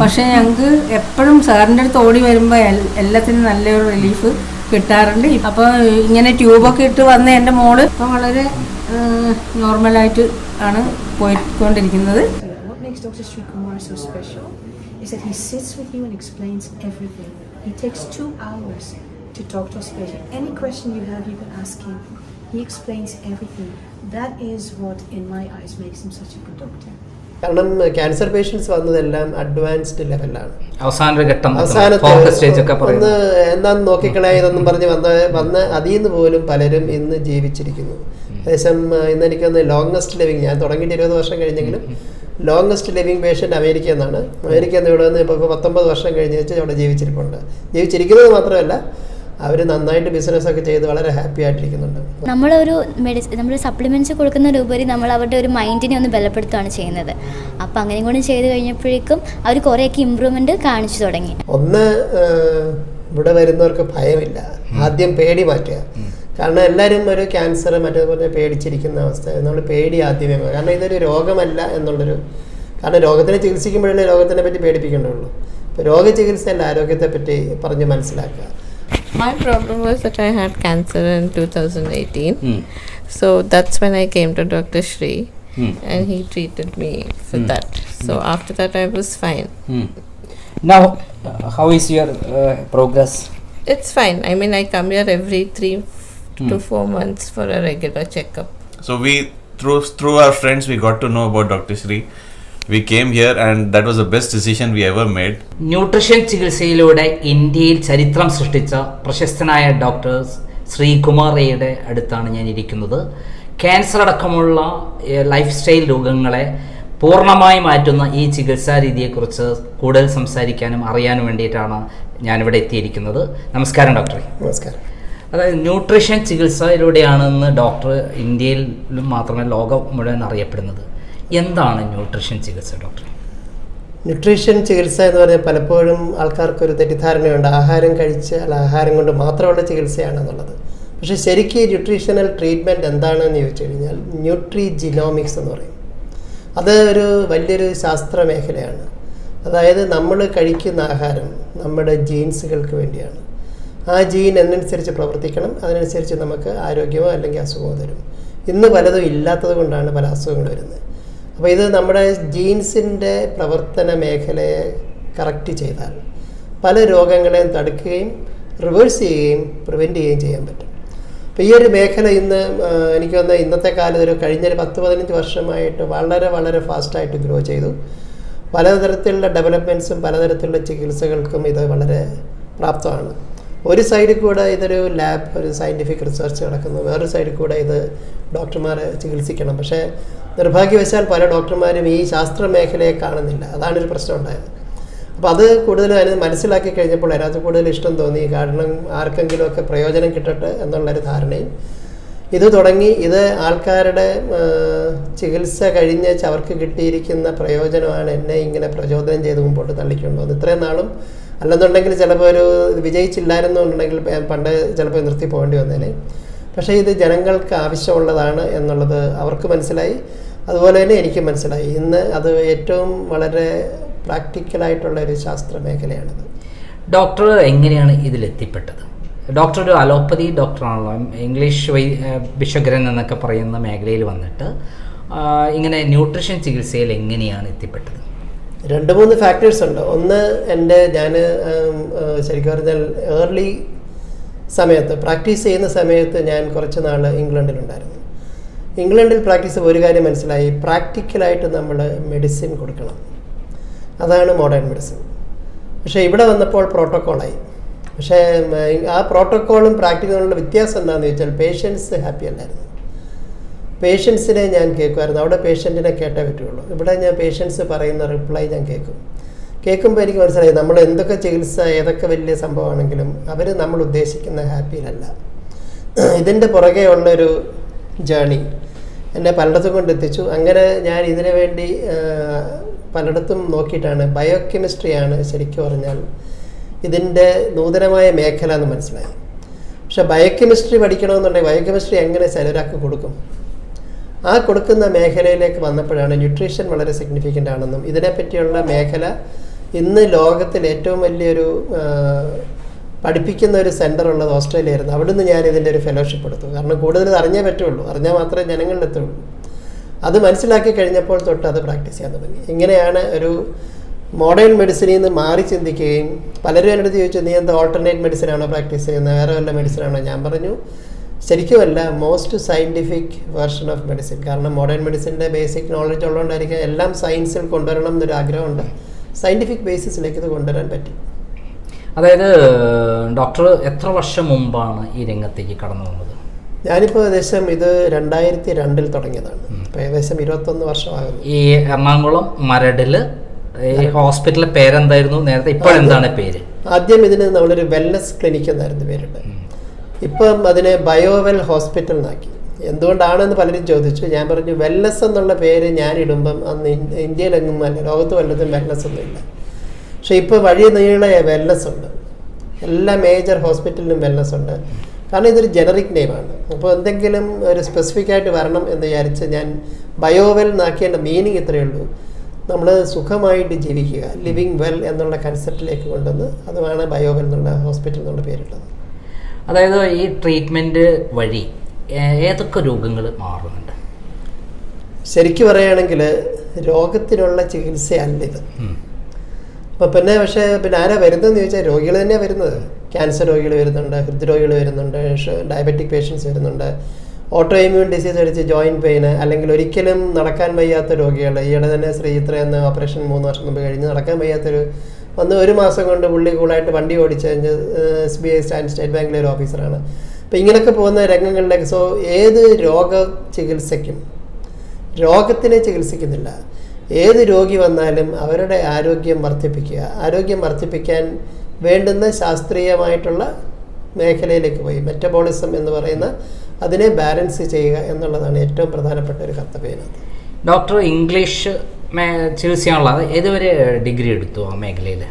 പക്ഷേ ഞങ്ങൾക്ക് എപ്പോഴും സാറിൻ്റെ അടുത്ത് ഓടി വരുമ്പോൾ എല്ലാത്തിനും നല്ലൊരു റിലീഫ് കിട്ടാറുണ്ട്. അപ്പോൾ ഇങ്ങനെ ട്യൂബൊക്കെ ഇട്ട് വന്ന എൻ്റെ മോള് ഇപ്പോൾ വളരെ നോർമലായിട്ട് ആണ് പോയിക്കൊണ്ടിരിക്കുന്നത്. What makes Dr. Sri Kumar so special is that he sits with you and explains everything. He takes 2 hours to talk to us patient. Any question you have, you can ask him. He explains everything. That is what, in my eyes, makes him such a good doctor. കാരണം cancer patients വന്നതെല്ലാം advanced ലെവലാണ്. ഒന്ന് എന്താന്ന് നോക്കിക്കളയാ ഇതൊന്നും പറഞ്ഞ് വന്ന് അതിൽ നിന്ന് പോലും പലരും ഇന്ന് ജീവിച്ചിരിക്കുന്നു. ഏകദേശം ഇന്ന് എനിക്കൊന്ന് ലോങ്സ്റ്റ് ലിവിങ്, ഞാൻ തുടങ്ങിയിട്ട് 20 വർഷം കഴിഞ്ഞെങ്കിലും ലോങ്സ്റ്റ് ലിവിങ് പേഷ്യൻ്റ് അമേരിക്കയിൽ നിന്നാണ്. അമേരിക്കയിൽ നിന്ന് ഇവിടെ നിന്ന് ഇപ്പോൾ 19 വർഷം കഴിഞ്ഞ് വെച്ചാൽ അവിടെ ജീവിച്ചിരിക്കുന്നത് മാത്രമല്ല അവർ നന്നായിട്ട് ബിസിനസ്സൊക്കെ ചെയ്ത് വളരെ ഹാപ്പി ആയിട്ടിരിക്കുന്നുണ്ട്. നമ്മൾ സപ്ലിമെൻറ്റ്സ് കൊടുക്കുന്നതിലുപരി നമ്മൾ അവരുടെ ഒരു മൈൻഡിനെ ഒന്ന് ബലപ്പെടുത്തുകയാണ് ചെയ്യുന്നത്. അപ്പോൾ അങ്ങനെ കൂടി ചെയ്ത് കഴിഞ്ഞപ്പോഴേക്കും അവർ കുറേയൊക്കെ ഇമ്പ്രൂവ്മെൻറ്റ് കാണിച്ചു തുടങ്ങി. ഒന്ന്, ഇവിടെ വരുന്നവർക്ക് ഭയമില്ല, ആദ്യം പേടി മാറ്റുക. കാരണം എല്ലാവരും ഒരു ക്യാൻസർ മറ്റേതുപോലെ പേടിച്ചിരിക്കുന്ന അവസ്ഥ. നമ്മൾ പേടി ആദ്യമേ, കാരണം ഇതൊരു രോഗമല്ല എന്നുള്ളൊരു, കാരണം രോഗത്തിനെ ചികിത്സിക്കുമ്പോഴല്ലേ രോഗത്തിനെ പറ്റി പേടിപ്പിക്കേണ്ടതുള്ളൂ. ഇപ്പോൾ രോഗചികിത്സയല്ല, ആരോഗ്യത്തെ പറ്റി പറഞ്ഞ് മനസ്സിലാക്കുക. My problem was that I had cancer in 2018. So that's when I came to Dr. Sri and he treated me for that. So after that I was fine. Now, how is your progress? It's fine. I mean, I come here every 3 to 4 months for a regular checkup. So we, through our friends, we got to know about Dr. Sri. We came here and that was the best decision we ever made. Nutrition ചികിത്സയിലൂടെ ഇന്ത്യയിൽ ചരിത്രം സൃഷ്ടിച്ച പ്രശസ്തനായ doctor Sreekumar എയുടെ അടുത്താണ് ഞാൻ ഇരിക്കുന്നത്. Cancer അടക്കമുള്ള ലൈഫ് സ്റ്റൈൽ രോഗങ്ങളെ പൂർണ്ണമായി മാറ്റുന്ന ഈ ചികിത്സാ രീതിയെക്കുറിച്ച് കൂടുതൽ സംസാരിക്കാനും അറിയാനും വേണ്ടിയിട്ടാണ് ഞാനിവിടെ എത്തിയിരിക്കുന്നത്. നമസ്കാരം ഡോക്ടറെ. നമസ്കാരം. അതായത് ന്യൂട്രീഷൻ ചികിത്സയിലൂടെയാണ് ഇന്ന് ഡോക്ടർ ഇന്ത്യയിൽ മാത്രമല്ല ലോകം മുഴുവൻ അറിയപ്പെടുന്നത്. എന്താണ് ന്യൂട്രീഷൻ ചികിത്സ ഡോക്ടർ? ന്യൂട്രീഷൻ ചികിത്സ എന്ന് പറഞ്ഞാൽ പലപ്പോഴും ആൾക്കാർക്കൊരു തെറ്റിദ്ധാരണയുണ്ട്, ആഹാരം കഴിച്ചാൽ ആഹാരം കൊണ്ട് മാത്രമുള്ള ചികിത്സയാണെന്നുള്ളത്. പക്ഷേ ശരിക്കും ന്യൂട്രീഷണൽ ട്രീറ്റ്മെൻറ്റ് എന്താണെന്ന് ചോദിച്ചു കഴിഞ്ഞാൽ ന്യൂട്രി ജിനോമിക്സ് എന്ന് പറയും. അത് ഒരു വലിയൊരു ശാസ്ത്ര മേഖലയാണ്. അതായത് നമ്മൾ കഴിക്കുന്ന ആഹാരം നമ്മുടെ ജീൻസുകൾക്ക് വേണ്ടിയാണ്. ആ ജീൻ എന്നനുസരിച്ച് പ്രവർത്തിക്കണം, അതിനനുസരിച്ച് നമുക്ക് ആരോഗ്യമോ അല്ലെങ്കിൽ അസുഖമോ തരും. ഇന്ന് പലതും ഇല്ലാത്തത് കൊണ്ടാണ് പല അസുഖങ്ങൾ വരുന്നത്. അപ്പോൾ ഇത് നമ്മുടെ ജീൻസിൻ്റെ പ്രവർത്തന മേഖലയെ കറക്റ്റ് ചെയ്താൽ പല രോഗങ്ങളെയും തടുക്കുകയും റിവേഴ്സ് ചെയ്യുകയും പ്രിവെൻറ്റ് ചെയ്യുകയും ചെയ്യാൻ പറ്റും. അപ്പോൾ ഈ ഒരു മേഖല ഇന്ന് എനിക്ക് തോന്നുന്നത് ഇന്നത്തെ കാലത്ത് ഒരു കഴിഞ്ഞൊരു 10-15 വർഷമായിട്ട് വളരെ വളരെ ഫാസ്റ്റായിട്ട് ഗ്രോ ചെയ്തു. പലതരത്തിലുള്ള ഡെവലപ്മെൻറ്റ്സും പലതരത്തിലുള്ള ചികിത്സകൾക്കും ഇത് വളരെ പ്രാപ്തമാണ്. ഒരു സൈഡിൽ കൂടെ ഇതൊരു ലാബ്, ഒരു സയൻറ്റിഫിക് റിസർച്ച് നടക്കുന്നു, വേറൊരു സൈഡിൽ കൂടെ ഇത് ഡോക്ടർമാരെ ചികിത്സിക്കണം. പക്ഷേ നിർഭാഗ്യവശാൽ പല ഡോക്ടർമാരും ഈ ശാസ്ത്ര മേഖലയെ കാണുന്നില്ല. അതാണൊരു പ്രശ്നം ഉണ്ടായത്. അപ്പോൾ അത് കൂടുതൽ മനസ്സിലാക്കി കഴിഞ്ഞപ്പോൾ അതിനകത്ത് കൂടുതൽ ഇഷ്ടം തോന്നി. കാരണം ആർക്കെങ്കിലുമൊക്കെ പ്രയോജനം കിട്ടട്ടെ എന്നുള്ളൊരു ധാരണയും ഇത് തുടങ്ങി. ഇത് ആൾക്കാരുടെ ചികിത്സ കഴിഞ്ഞ് അവർക്ക് കിട്ടിയിരിക്കുന്ന പ്രയോജനമാണ് എന്നെ ഇങ്ങനെ പ്രചോദനം ചെയ്ത് മുമ്പോട്ട് തള്ളിക്കൊണ്ടുവന്നത്. ഇത്രയും നാളും അല്ലെന്നുണ്ടെങ്കിൽ ചിലപ്പോൾ ഒരു വിജയിച്ചില്ലായിരുന്നുണ്ടെങ്കിൽ പണ്ട് ചിലപ്പോൾ നിർത്തി പോകേണ്ടി വന്നേനെ. പക്ഷേ ഇത് ജനങ്ങൾക്ക് ആവശ്യമുള്ളതാണ് എന്നുള്ളത് അവർക്ക് മനസ്സിലായി, അതുപോലെ തന്നെ എനിക്ക് മനസ്സിലായി. ഇന്ന് അത് ഏറ്റവും വളരെ പ്രാക്ടിക്കലായിട്ടുള്ള ഒരു ശാസ്ത്ര മേഖലയാണിത്. ഡോക്ടർ എങ്ങനെയാണ് ഇതിലെത്തിപ്പെട്ടത്? ഡോക്ടർ ഒരു അലോപ്പതി ഡോക്ടറാണല്ലോ, ഇംഗ്ലീഷ് ബിഷഗ്രൻ എന്നൊക്കെ പറയുന്ന മേഖലയിൽ വന്നിട്ട് ഇങ്ങനെ ന്യൂട്രീഷൻ ചികിത്സയിൽ എങ്ങനെയാണ് എത്തിപ്പെട്ടത്? 2-3 ഫാക്ടേഴ്സ് ഉണ്ട്. ഒന്ന്, ഞാൻ ശരിക്കും പറഞ്ഞാൽ ഏർലി സമയത്ത് പ്രാക്ടീസ് ചെയ്യുന്ന സമയത്ത് ഞാൻ കുറച്ച് നാൾ ഇംഗ്ലണ്ടിലുണ്ടായിരുന്നു. ഇംഗ്ലണ്ടിൽ പ്രാക്ടീസ് ഒരു കാര്യം മനസ്സിലായി, പ്രാക്ടിക്കലായിട്ട് നമ്മൾ മെഡിസിൻ കൊടുക്കണം. അതാണ് മോഡേൺ മെഡിസിൻ. പക്ഷേ ഇവിടെ വന്നപ്പോൾ പ്രോട്ടോക്കോളായി. പക്ഷേ ആ പ്രോട്ടോക്കോളും പ്രാക്ടിക്കലുള്ള വ്യത്യാസം എന്താണെന്ന് ചോദിച്ചാൽ പേഷ്യൻസ് ഹാപ്പി അല്ലായിരുന്നു. പേഷ്യൻസിനെ ഞാൻ കേൾക്കുമായിരുന്നു. അവിടെ പേഷ്യൻറ്റിനെ കേട്ടേ പറ്റുള്ളൂ. ഇവിടെ ഞാൻ പേഷ്യൻസ് പറയുന്ന റിപ്ലൈ ഞാൻ കേൾക്കുമ്പോൾ എനിക്ക് മനസ്സിലായി നമ്മൾ എന്തൊക്കെ ചികിത്സ ഏതൊക്കെ വലിയ സംഭവമാണെങ്കിലും അവർ നമ്മൾ ഉദ്ദേശിക്കുന്ന ഹാപ്പിയിലല്ല. ഇതിൻ്റെ പുറകെ ഉള്ളൊരു ജേണി എന്നെ പലയിടത്തും കൊണ്ടെത്തിച്ചു. അങ്ങനെ ഞാൻ ഇതിനു വേണ്ടി പലയിടത്തും നോക്കിയിട്ടാണ് ബയോകെമിസ്ട്രിയാണ് ശരിക്കും പറഞ്ഞാൽ ഇതിൻ്റെ നൂതനമായ മേഖല എന്ന് മനസ്സിലായി. പക്ഷേ ബയോകെമിസ്ട്രി പഠിക്കണമെന്നുണ്ടെങ്കിൽ ബയോകെമിസ്ട്രി എങ്ങനെ ചിലരാൾക്ക് കൊടുക്കും? ആ കൊടുക്കുന്ന മേഖലയിലേക്ക് വന്നപ്പോഴാണ് ന്യൂട്രീഷൻ വളരെ സിഗ്നിഫിക്കൻ്റ് ആണെന്നും ഇതിനെപ്പറ്റിയുള്ള മേഖല ഇന്ന് ലോകത്തിൽ ഏറ്റവും വലിയൊരു പഠിപ്പിക്കുന്ന ഒരു സെൻറ്റർ ഉള്ളത് ഓസ്ട്രേലിയയായിരുന്നു. അവിടുന്ന് ഞാൻ ഇതിൻ്റെ ഒരു ഫെലോഷിപ്പ് എടുത്തു. കാരണം കൂടുതൽ അറിഞ്ഞേ പറ്റുള്ളൂ, അറിഞ്ഞാൽ മാത്രമേ ജനങ്ങളിലെത്തുള്ളൂ. അത് മനസ്സിലാക്കി കഴിഞ്ഞപ്പോൾ തൊട്ട് അത് പ്രാക്ടീസ് ചെയ്യാൻ തുടങ്ങി. ഇങ്ങനെയാണ് ഒരു മോഡേൺ മെഡിസിനിൽ നിന്ന് മാറി ചിന്തിക്കുകയും പലരും എൻ്റെ അടുത്ത് ചോദിച്ചു, നീ എന്താ ഓൾട്ടർനേറ്റ് മെഡിസിനാണോ പ്രാക്ടീസ് ചെയ്യുന്നത്, വേറെ വല്ല മെഡിസിനാണോ? ഞാൻ പറഞ്ഞു ശരിക്കുമല്ല, most scientific version of medicine. കാരണം മോഡേൺ മെഡിസിൻ്റെ ബേസിക് നോളജ് ഉള്ളതുകൊണ്ടായിരിക്കും എല്ലാം സയൻസിൽ കൊണ്ടുവരണം എന്നൊരു ആഗ്രഹമുണ്ട്. സയൻറ്റിഫിക് ബേസിസിലേക്ക് ഇത് കൊണ്ടുവരാൻ പറ്റി. അതായത് ഡോക്ടർ എത്ര വർഷം മുമ്പാണ് ഈ രംഗത്തേക്ക് കടന്നു വന്നത്? ഞാനിപ്പോൾ ഏകദേശം ഇത് 2002 തുടങ്ങിയതാണ്. ഇപ്പോൾ ഏകദേശം 21 വർഷമാകുന്നു. ഈ എറണാകുളം മരടില് ഈ ഹോസ്പിറ്റലിലെ പേരെന്തായിരുന്നു നേരത്തെ, ഇപ്പോൾ എന്താണ് പേര്? ആദ്യം ഇതിന് നമ്മളൊരു വെൽനസ് ക്ലിനിക് എന്നായിരുന്നു പേരിട്ട്. ഇപ്പം അതിനെ ബയോവെൽ ഹോസ്പിറ്റൽ എന്നാക്കി. എന്തുകൊണ്ടാണെന്ന് പലരും ചോദിച്ചു. ഞാൻ പറഞ്ഞു വെൽനസ് എന്നുള്ള പേര് ഞാൻ ഇടുമ്പം അന്ന് ഇന്ത്യയിലെങ്ങും അല്ല, ലോകത്ത് വല്ലതും വെൽനസ് ഒന്നുമില്ല. പക്ഷെ ഇപ്പോൾ വഴി നീളെ വെൽനസ് ഉണ്ട്, എല്ലാ മേജർ ഹോസ്പിറ്റലിലും വെൽനസ് ഉണ്ട്. കാരണം ഇതൊരു ജനറിക് നെയിമാണ്. അപ്പോൾ എന്തെങ്കിലും ഒരു സ്പെസിഫിക് ആയിട്ട് വരണം എന്ന് വിചാരിച്ച് ഞാൻ ബയോവെൽ എന്നാക്കിയതിൻ്റെ മീനിങ് ഇത്രയേ ഉള്ളൂ, നമ്മൾ സുഖമായിട്ട് ജീവിക്കുക, ലിവിങ് വെൽ എന്നുള്ള കൺസെപ്റ്റിലേക്ക് കൊണ്ടുവന്ന് അതുമാണ് ബയോവെൽ എന്നുള്ള ഹോസ്പിറ്റൽ എന്നുള്ള പേരുള്ളത്. അതായത് ഈ ട്രീറ്റ്മെൻറ്റ് വഴി ഏതൊക്കെ രോഗങ്ങൾ മാറുന്നുണ്ട്? ശരിക്കും പറയുകയാണെങ്കിൽ രോഗത്തിനുള്ള ചികിത്സയല്ല ഇത്. അപ്പോൾ പക്ഷേ ആരാ വരുന്നതെന്ന് ചോദിച്ചാൽ രോഗികൾ തന്നെയാണ് വരുന്നത്. ക്യാൻസർ രോഗികൾ വരുന്നുണ്ട്, ഹൃദ്രോഗികൾ വരുന്നുണ്ട്, ഡയബറ്റിക് പേഷ്യൻസ് വരുന്നുണ്ട്, ഓട്ടോ ഇമ്മ്യൂൺ ഡിസീസ് അടിച്ച് ജോയിൻറ്റ് പെയിന്, അല്ലെങ്കിൽ ഒരിക്കലും നടക്കാൻ വയ്യാത്ത രോഗികൾ. ഈയിടെ തന്നെ ശ്രീചിത്ര എന്ന ഓപ്പറേഷൻ 3 വർഷം മുമ്പ് കഴിഞ്ഞ് നടക്കാൻ വയ്യാത്തൊരു വന്ന് 1 മാസം കൊണ്ട് പുള്ളി കൂളായിട്ട് വണ്ടി ഓടിച്ച് SBI സ്റ്റേറ്റ് ബാങ്കിലെ ഒരു ഓഫീസറാണ്. അപ്പോൾ ഇങ്ങനെയൊക്കെ പോകുന്ന രംഗങ്ങളിലേക്ക്. സോ ഏത് രോഗ ചികിത്സയ്ക്കും രോഗത്തിനെ ചികിത്സിക്കുന്നില്ല. ഏത് രോഗി വന്നാലും അവരുടെ ആരോഗ്യം വർദ്ധിപ്പിക്കുക, ആരോഗ്യം വർദ്ധിപ്പിക്കാൻ വേണ്ടുന്ന ശാസ്ത്രീയമായിട്ടുള്ള മേഖലയിലേക്ക് പോയി മെറ്റബോളിസം എന്ന് പറയുന്ന അതിനെ ബാലൻസ് ചെയ്യുക എന്നുള്ളതാണ് ഏറ്റവും പ്രധാനപ്പെട്ട ഒരു കർത്തവ്യം. ഡോക്ടർ ഇംഗ്ലീഷ് ചികിത്സയാണുള്ള ഏതുവരെ ഡിഗ്രി എടുത്തു ആ മേഖലയിൽ?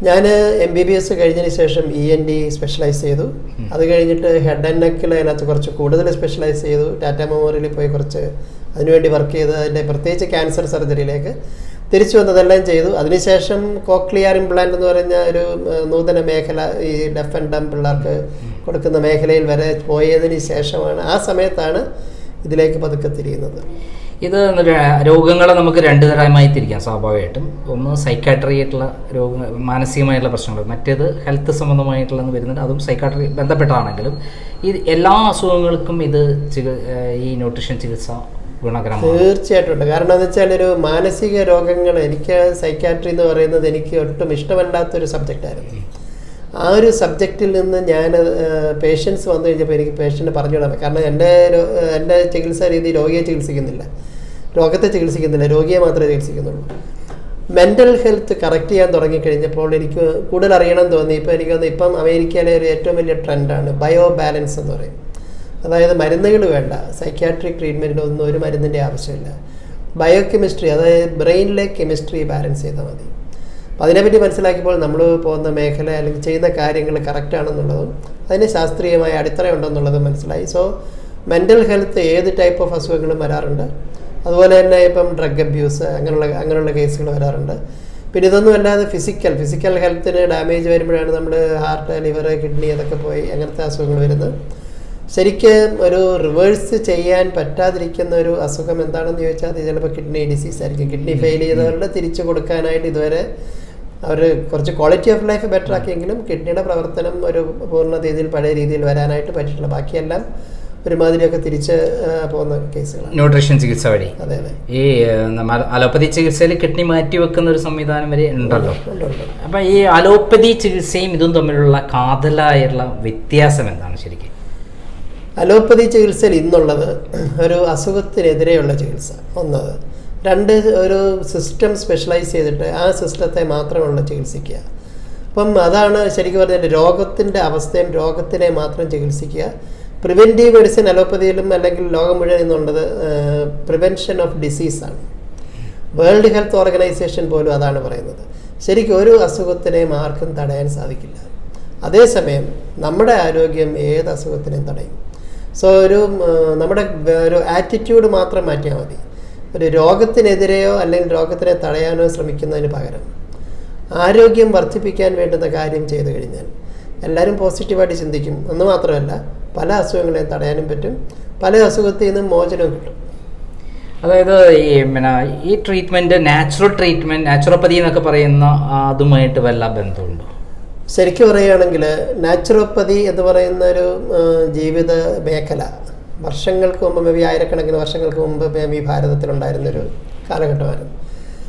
ഞാൻ MBBS കഴിഞ്ഞതിന് ശേഷം ENT സ്പെഷ്യലൈസ് ചെയ്തു. അത് കഴിഞ്ഞിട്ട് ഹെഡ് ആൻഡ് നെക്കിൽ അതിനകത്ത് കുറച്ച് കൂടുതൽ സ്പെഷ്യലൈസ് ചെയ്തു. ടാറ്റ മെമ്മോറിയലിൽ പോയി കുറച്ച് അതിനുവേണ്ടി വർക്ക് ചെയ്ത് അതിൻ്റെ പ്രത്യേകിച്ച് ക്യാൻസർ സർജറിയിലേക്ക് തിരിച്ചു വന്നതെല്ലാം ചെയ്തു. അതിനുശേഷം കോക്ലിയർ ഇംപ്ലാന്റ് എന്ന് പറഞ്ഞ ഒരു നൂതന മേഖല, ഈ ഡെഫ് ആൻഡ് ഡം പിള്ളേർക്ക് കൊടുക്കുന്ന മേഖലയിൽ വരെ പോയതിന് ശേഷമാണ്, ആ സമയത്താണ് ഇതിലേക്ക് പതുക്കെ തിരിയുന്നത്. ഇത് രോഗങ്ങളെ നമുക്ക് 2 തരമായി തിരിക്കാം സ്വാഭാവികമായിട്ടും. ഒന്ന് സൈക്കാട്രി ആയിട്ടുള്ള രോഗങ്ങൾ, മാനസികമായിട്ടുള്ള പ്രശ്നങ്ങൾ. മറ്റേത് ഹെൽത്ത് സംബന്ധമായിട്ടുള്ള വരുന്നുണ്ട്, അതും സൈക്കാട്രി ബന്ധപ്പെട്ടാണെങ്കിലും ഈ എല്ലാ അസുഖങ്ങൾക്കും ഇത് ഈ ന്യൂട്രീഷൻ ചികിത്സ ഗുണകരമാണ്. തീർച്ചയായിട്ടും ഉണ്ട്. കാരണം എന്ന് വെച്ചാൽ ഒരു മാനസിക രോഗങ്ങൾ, എനിക്ക് സൈക്കാട്രി എന്ന് പറയുന്നത് എനിക്ക് ഒട്ടും ഇഷ്ടമല്ലാത്തൊരു സബ്ജക്റ്റായിരുന്നു. ആ ഒരു സബ്ജക്റ്റിൽ നിന്ന് ഞാൻ പേഷ്യൻസ് വന്നു കഴിഞ്ഞപ്പോൾ എനിക്ക് പേഷ്യൻറ്റ് പറഞ്ഞു വിടാൻ. കാരണം എൻ്റെ ചികിത്സാ രീതി രോഗിയെ ചികിത്സിക്കുന്നില്ല, രോഗത്തെ ചികിത്സിക്കുന്നില്ല, രോഗിയെ മാത്രമേ ചികിത്സിക്കുന്നുള്ളൂ. മെൻ്റൽ ഹെൽത്ത് കറക്റ്റ് ചെയ്യാൻ തുടങ്ങിക്കഴിഞ്ഞപ്പോൾ എനിക്ക് കൂടുതൽ അറിയണം തോന്നി. ഇപ്പോൾ എനിക്ക് തോന്നുന്നു ഇപ്പം അമേരിക്കയിലെ ഒരു ഏറ്റവും വലിയ ട്രെൻഡാണ് ബയോ ബാലൻസ് എന്ന് പറയും. അതായത് മരുന്നുകൾ വേണ്ട, സൈക്യാട്രിക് ട്രീറ്റ്മെൻറ്റിനൊന്നും ഒരു മരുന്നിൻ്റെ ആവശ്യമില്ല. ബയോ കെമിസ്ട്രി, അതായത് ബ്രെയിനിലെ കെമിസ്ട്രി ബാലൻസ് ചെയ്താൽ മതി. അപ്പോൾ അതിനെപ്പറ്റി മനസ്സിലാക്കിയപ്പോൾ നമ്മൾ പോകുന്ന മേഖല അല്ലെങ്കിൽ ചെയ്യുന്ന കാര്യങ്ങൾ കറക്റ്റാണെന്നുള്ളതും അതിന് ശാസ്ത്രീയമായ അടിത്തറയുണ്ടെന്നുള്ളതും മനസ്സിലായി. സോ മെൻ്റൽ ഹെൽത്ത് ഏത് ടൈപ്പ് ഓഫ് അസുഖങ്ങളും വരാറുണ്ട്. അതുപോലെ തന്നെ ഇപ്പം ഡ്രഗ് അബ്യൂസ് അങ്ങനെയുള്ള കേസുകൾ വരാറുണ്ട്. പിന്നെ ഇതൊന്നും അല്ലാതെ ഫിസിക്കൽ ഹെൽത്തിന് ഡാമേജ് വരുമ്പോഴാണ് നമ്മൾ ഹാർട്ട്, ലിവർ, കിഡ്നി അതൊക്കെ പോയി അങ്ങനത്തെ അസുഖങ്ങൾ വരുന്നത്. ശരിക്കും ഒരു റിവേഴ്സ് ചെയ്യാൻ പറ്റാതിരിക്കുന്ന ഒരു അസുഖം എന്താണെന്ന് ചോദിച്ചാൽ അത് ചിലപ്പോൾ കിഡ്നി ഡിസീസ് ആയിരിക്കും. കിഡ്നി ഫെയിൽ ചെയ്തവരുടെ തിരിച്ചു കൊടുക്കാനായിട്ട് ഇതുവരെ അവർ കുറച്ച് ക്വാളിറ്റി ഓഫ് ലൈഫ് ബെറ്റർ ആക്കിയെങ്കിലും കിഡ്നിയുടെ പ്രവർത്തനം ഒരു പൂർണ്ണ രീതിയിൽ പഴയ രീതിയിൽ വരാനായിട്ട് പറ്റിയിട്ടില്ല. ബാക്കിയെല്ലാം ഒരുമാതിരിയൊക്കെ തിരിച്ച് പോകുന്ന കേസുകളാണ് ന്യൂട്രീഷൻ ചികിത്സ വഴി. അതെ അതെ. ഈ അലോപ്പതി ചികിത്സയിൽ കിഡ്നി മാറ്റി വെക്കുന്ന ഒരു സംവിധാനം വരെ ഉണ്ടല്ലോ. അപ്പം ഈ അലോപ്പതി ചികിത്സയും ഇതും തമ്മിലുള്ള കാതലായുള്ള വ്യത്യാസം എന്താണ് ശരിക്കും? അലോപ്പതി ചികിത്സയിൽ ഇന്നുള്ളത് ഒരു അസുഖത്തിനെതിരെയുള്ള ചികിത്സ ഒന്നത്. 2, ഒരു സിസ്റ്റം സ്പെഷ്യലൈസ് ചെയ്തിട്ട് ആ സിസ്റ്റത്തെ മാത്രമുള്ള ചികിത്സിക്കുക. അപ്പം അതാണ് ശരിക്കും പറഞ്ഞാൽ രോഗത്തിൻ്റെ അവസ്ഥയും രോഗത്തിനെ മാത്രം ചികിത്സിക്കുക. പ്രിവെൻറ്റീവ് മെഡിസിൻ അലോപ്പതിയിലും അല്ലെങ്കിൽ ലോകം മുഴുവൻ എന്നുള്ളത് പ്രിവെൻഷൻ ഓഫ് ഡിസീസാണ്. വേൾഡ് ഹെൽത്ത് ഓർഗനൈസേഷൻ പോലും അതാണ് പറയുന്നത്. ശരിക്കും ഒരു അസുഖത്തിനെയും ആർക്കും തടയാൻ സാധിക്കില്ല. അതേസമയം നമ്മുടെ ആരോഗ്യം ഏത് അസുഖത്തിനെയും തടയും. സോ നമ്മുടെ ഒരു ആറ്റിറ്റ്യൂഡ് മാത്രം മാറ്റിയാൽ മതി. ഒരു രോഗത്തിനെതിരെയോ അല്ലെങ്കിൽ രോഗത്തിനെ തടയാനോ ശ്രമിക്കുന്നതിന് പകരം ആരോഗ്യം വർദ്ധിപ്പിക്കാൻ വേണ്ടുന്ന കാര്യം ചെയ്തു കഴിഞ്ഞാൽ എല്ലാവരും പോസിറ്റീവായിട്ട് ചിന്തിക്കും എന്ന് മാത്രമല്ല പല അസുഖങ്ങളെയും തടയാനും പറ്റും, പല അസുഖത്തിൽ നിന്നും മോചനവും കിട്ടും. അതായത് ഈ ട്രീറ്റ്മെൻറ്റ് നാച്ചുറോപ്പതി എന്നൊക്കെ പറയുന്ന അതുമായിട്ട് വല്ല ബന്ധമുണ്ടോ? ശരിക്കും പറയുകയാണെങ്കിൽ നാച്ചുറോപ്പതി എന്ന് പറയുന്ന ഒരു ജീവിത മേഖല വർഷങ്ങൾക്ക് മുമ്പ് മേ ബി ആയിരക്കണക്കിന് വർഷങ്ങൾക്ക് മുമ്പ് മേ ബി ഭാരതത്തിലുണ്ടായിരുന്നൊരു കാലഘട്ടമായിരുന്നു.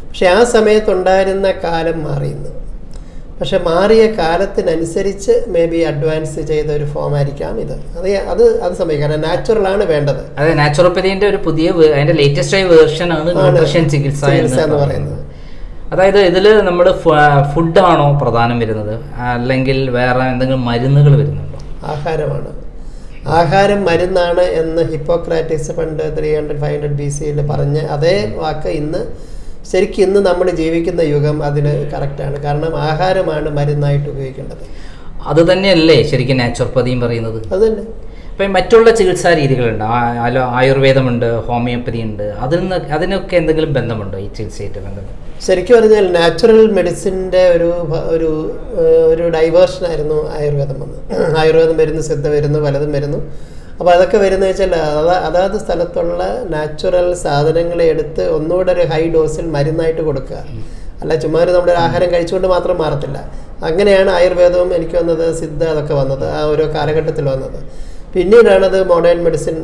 പക്ഷെ ആ സമയത്തുണ്ടായിരുന്ന കാലം മാറിയുന്നു. പക്ഷെ മാറിയ കാലത്തിനനുസരിച്ച് മേ ബി അഡ്വാൻസ് ചെയ്ത ഒരു ഫോം ആയിരിക്കാം ഇത്. അത് സംഭവിക്കും. കാരണം നാച്ചുറലാണ് വേണ്ടത്. അതെ, നാച്ചുറോപ്പതിന്റെ ഒരു പുതിയ അതിന്റെ ലേറ്റസ്റ്റ് ആയ വേർഷൻ ആണ് ന്യൂട്രീഷൻ ചികിത്സ എന്ന് പറയുന്നത്. അതായത് ഇതിൽ നമ്മൾ ഫുഡാണോ പ്രധാനം വരുന്നത്, അല്ലെങ്കിൽ വേറെ എന്തെങ്കിലും മരുന്നുകൾ വരുന്നുണ്ടോ? ആഹാരമാണ്. ആഹാരം മരുന്നാണ് എന്ന് ഹിപ്പോക്രാറ്റിസ് പണ്ട് 300-500 BC പറഞ്ഞ അതേ വാക്ക് ശരിക്കും ഇന്ന് നമ്മൾ ജീവിക്കുന്ന യുഗം അതിന് കറക്റ്റാണ്. കാരണം ആഹാരമാണ് മരുന്നായിട്ട് ഉപയോഗിക്കേണ്ടത്. അത് തന്നെയല്ലേ ശരിക്കും നാച്ചുറോപ്പതിയും പറയുന്നത്? അത് തന്നെ. ഇപ്പം മറ്റുള്ള ചികിത്സാ രീതികളുണ്ട്, ആയുർവേദമുണ്ട്, ഹോമിയോപ്പതി ഉണ്ട്, അതിനൊക്കെ എന്തെങ്കിലും ബന്ധമുണ്ടോ ഈ ചികിത്സയായിട്ട് ബന്ധം? ശരിക്കും പറഞ്ഞാൽ നാച്ചുറൽ മെഡിസിൻ്റെ ഒരു ഡൈവേർഷനായിരുന്നു ആയുർവേദം വന്ന്. ആയുർവേദം വരുന്നു, സിദ്ധ വരുന്നു, പലതും വരുന്നു. അപ്പോൾ അതൊക്കെ വരുന്നത് വെച്ചാൽ അതാത് സ്ഥലത്തുള്ള നാച്ചുറൽ സാധനങ്ങളെ എടുത്ത് ഒന്നുകൂടെ ഒരു ഹൈ ഡോസിൽ മരുന്നായിട്ട് കൊടുക്കുക. അല്ല ചുമ്മാ നമ്മുടെ ആഹാരം കഴിച്ചുകൊണ്ട് മാത്രം മാറത്തില്ല. അങ്ങനെയാണ് ആയുർവേദവും എനിക്ക് വന്നത്, സിദ്ധ അതൊക്കെ വന്നത് ആ ഓരോ കാലഘട്ടത്തിൽ വന്നത്. പിന്നീടാണത് മോഡേൺ മെഡിസിൻ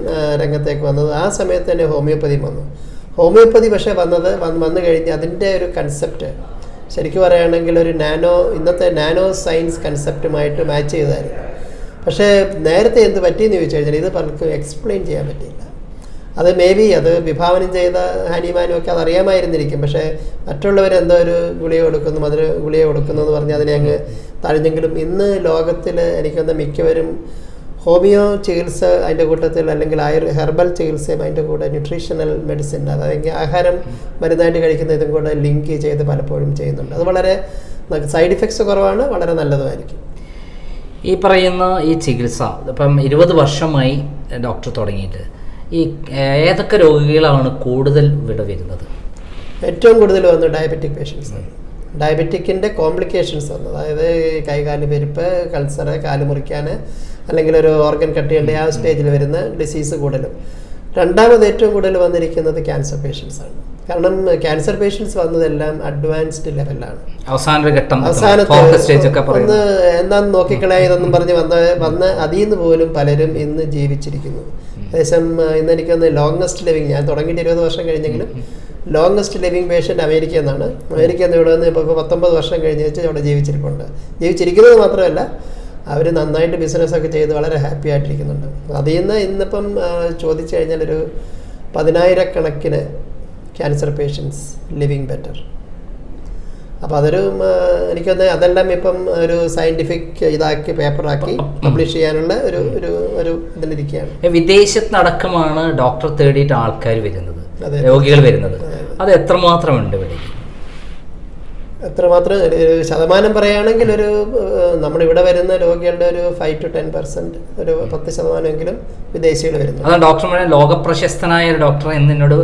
രംഗത്തേക്ക് വന്നത്. ആ സമയത്ത് തന്നെ ഹോമിയോപ്പതിയും വന്നു. ഹോമിയോപ്പതി പക്ഷേ വന്നു കഴിഞ്ഞ് അതിൻ്റെ ഒരു കൺസെപ്റ്റ് ശരിക്കും പറയുകയാണെങ്കിൽ ഇന്നത്തെ നാനോ സയൻസ് കൺസെപ്റ്റുമായിട്ട് മാച്ച് ചെയ്തായിരുന്നു. പക്ഷേ നേരത്തെ എന്ത് പറ്റിയെന്ന് ചോദിച്ചു കഴിഞ്ഞാൽ ഇത് പലർക്കും എക്സ്പ്ലെയിൻ ചെയ്യാൻ പറ്റിയില്ല. അത് മേ ബി അത് വിഭാവനം ചെയ്ത ഹനിമാനും ഒക്കെ അതറിയാമായിരുന്നിരിക്കും. പക്ഷേ മറ്റുള്ളവരെന്തോ ഒരു ഗുളിക കൊടുക്കുന്നു, ഗുളിക കൊടുക്കുന്നു എന്ന് പറഞ്ഞ് അതിനെ അങ്ങ് തഴഞ്ഞെങ്കിലും ഇന്ന് ലോകത്തിൽ എനിക്കൊന്ന് മിക്കവരും ഹോമിയോ ചികിത്സ അതിൻ്റെ കൂട്ടത്തിൽ, അല്ലെങ്കിൽ ഹെർബൽ ചികിത്സയും അതിൻ്റെ കൂടെ ന്യൂട്രീഷണൽ മെഡിസിൻ, അതായത് ആഹാരം മരുന്നായിട്ട് കഴിക്കുന്ന ഇതും കൂടെ ലിങ്ക് ചെയ്ത് പലപ്പോഴും ചെയ്യുന്നുണ്ട്. അത് വളരെ സൈഡ് ഇഫക്ട്സ് കുറവാണ്, വളരെ നല്ലതുമായിരിക്കും. ഈ പറയുന്ന ഈ ചികിത്സ ഇപ്പം 20 വർഷമായി ഡോക്ടർ തുടങ്ങിയിട്ട് ഈ ഏതൊക്കെ രോഗികളാണ് കൂടുതൽ ഇവിടെ വരുന്നത്? ഏറ്റവും കൂടുതൽ വന്നത് ഡയബറ്റിക് പേഷ്യൻസാണ്. ഡയബറ്റിക്കിൻ്റെ കോംപ്ലിക്കേഷൻസ് വന്നത്, അതായത് കൈകാല് പെരുപ്പ്, കൾസർ, കാല് മുറിക്കാൻ, അല്ലെങ്കിൽ ഒരു ഓർഗൻ കട്ട് ചെയ്യേണ്ട ആ സ്റ്റേജിൽ വരുന്ന ഡിസീസ് കൂടുതലും. രണ്ടാമത് ഏറ്റവും കൂടുതൽ വന്നിരിക്കുന്നത് ക്യാൻസർ പേഷ്യൻസാണ്. കാരണം ക്യാൻസർ പേഷ്യൻസ് വന്നതെല്ലാം അഡ്വാൻസ്ഡ് ലെവലിലാണ്. അവസാനത്തെ ഒന്ന് എന്താന്ന് നോക്കിക്കളയാതെന്നും പറഞ്ഞ് വന്ന് അതിൽ നിന്ന് പോലും പലരും ഇന്ന് ജീവിച്ചിരിക്കുന്നു. ഏകദേശം ഇന്ന് എനിക്കൊന്ന് ലോങ്സ്റ്റ് ലിവിങ്, ഞാൻ തുടങ്ങിയിട്ട് 20 വർഷം കഴിഞ്ഞെങ്കിലും ലോങ്സ്റ്റ് ലിവിങ് പേഷ്യൻ്റ് അമേരിക്കയിൽ നിന്നാണ്. അമേരിക്കയിൽ നിന്ന് ഇവിടെ വന്ന് ഇപ്പോൾ 19 വർഷം കഴിഞ്ഞ് വെച്ച് അവിടെ ജീവിച്ചിരിക്കുന്നത് മാത്രമല്ല അവർ നന്നായിട്ട് ബിസിനസ്സൊക്കെ ചെയ്ത് വളരെ ഹാപ്പി ആയിട്ടിരിക്കുന്നുണ്ട്. അതിൽ നിന്ന് ഇന്നിപ്പം ചോദിച്ചു കഴിഞ്ഞാൽ ഒരു 10,000-കണക്കിന് ക്യാൻസർ പേഷ്യൻസ് ലിവിങ് ബെറ്റർ. അപ്പോൾ അതൊരു എനിക്കൊന്ന് അതെല്ലാം ഇപ്പം ഒരു സയൻറ്റിഫിക് ഇതാക്കി പേപ്പറാക്കി പബ്ലിഷ് ചെയ്യാനുള്ള ഒരു ഇതിലിരിക്കുകയാണ്. വിദേശത്തടക്കമാണ് ഡോക്ടർ തേടിയിട്ട് ആൾക്കാർ വരുന്നത്, രോഗികൾ വരുന്നത്. അത് എത്രമാത്രമുണ്ട് ഇവിടെ? എത്രമാത്രം ശതമാനം പറയുകയാണെങ്കിൽ നമ്മുടെ ഇവിടെ വരുന്ന രോഗികളുടെ ഒരു 5-10%, ഒരു 10% വിദേശികൾ വരുന്നു. അതാണ് ഡോക്ടർമാരെ ലോക പ്രശസ്തനായ ഒരു ഡോക്ടർ എന്ന് എന്നോട്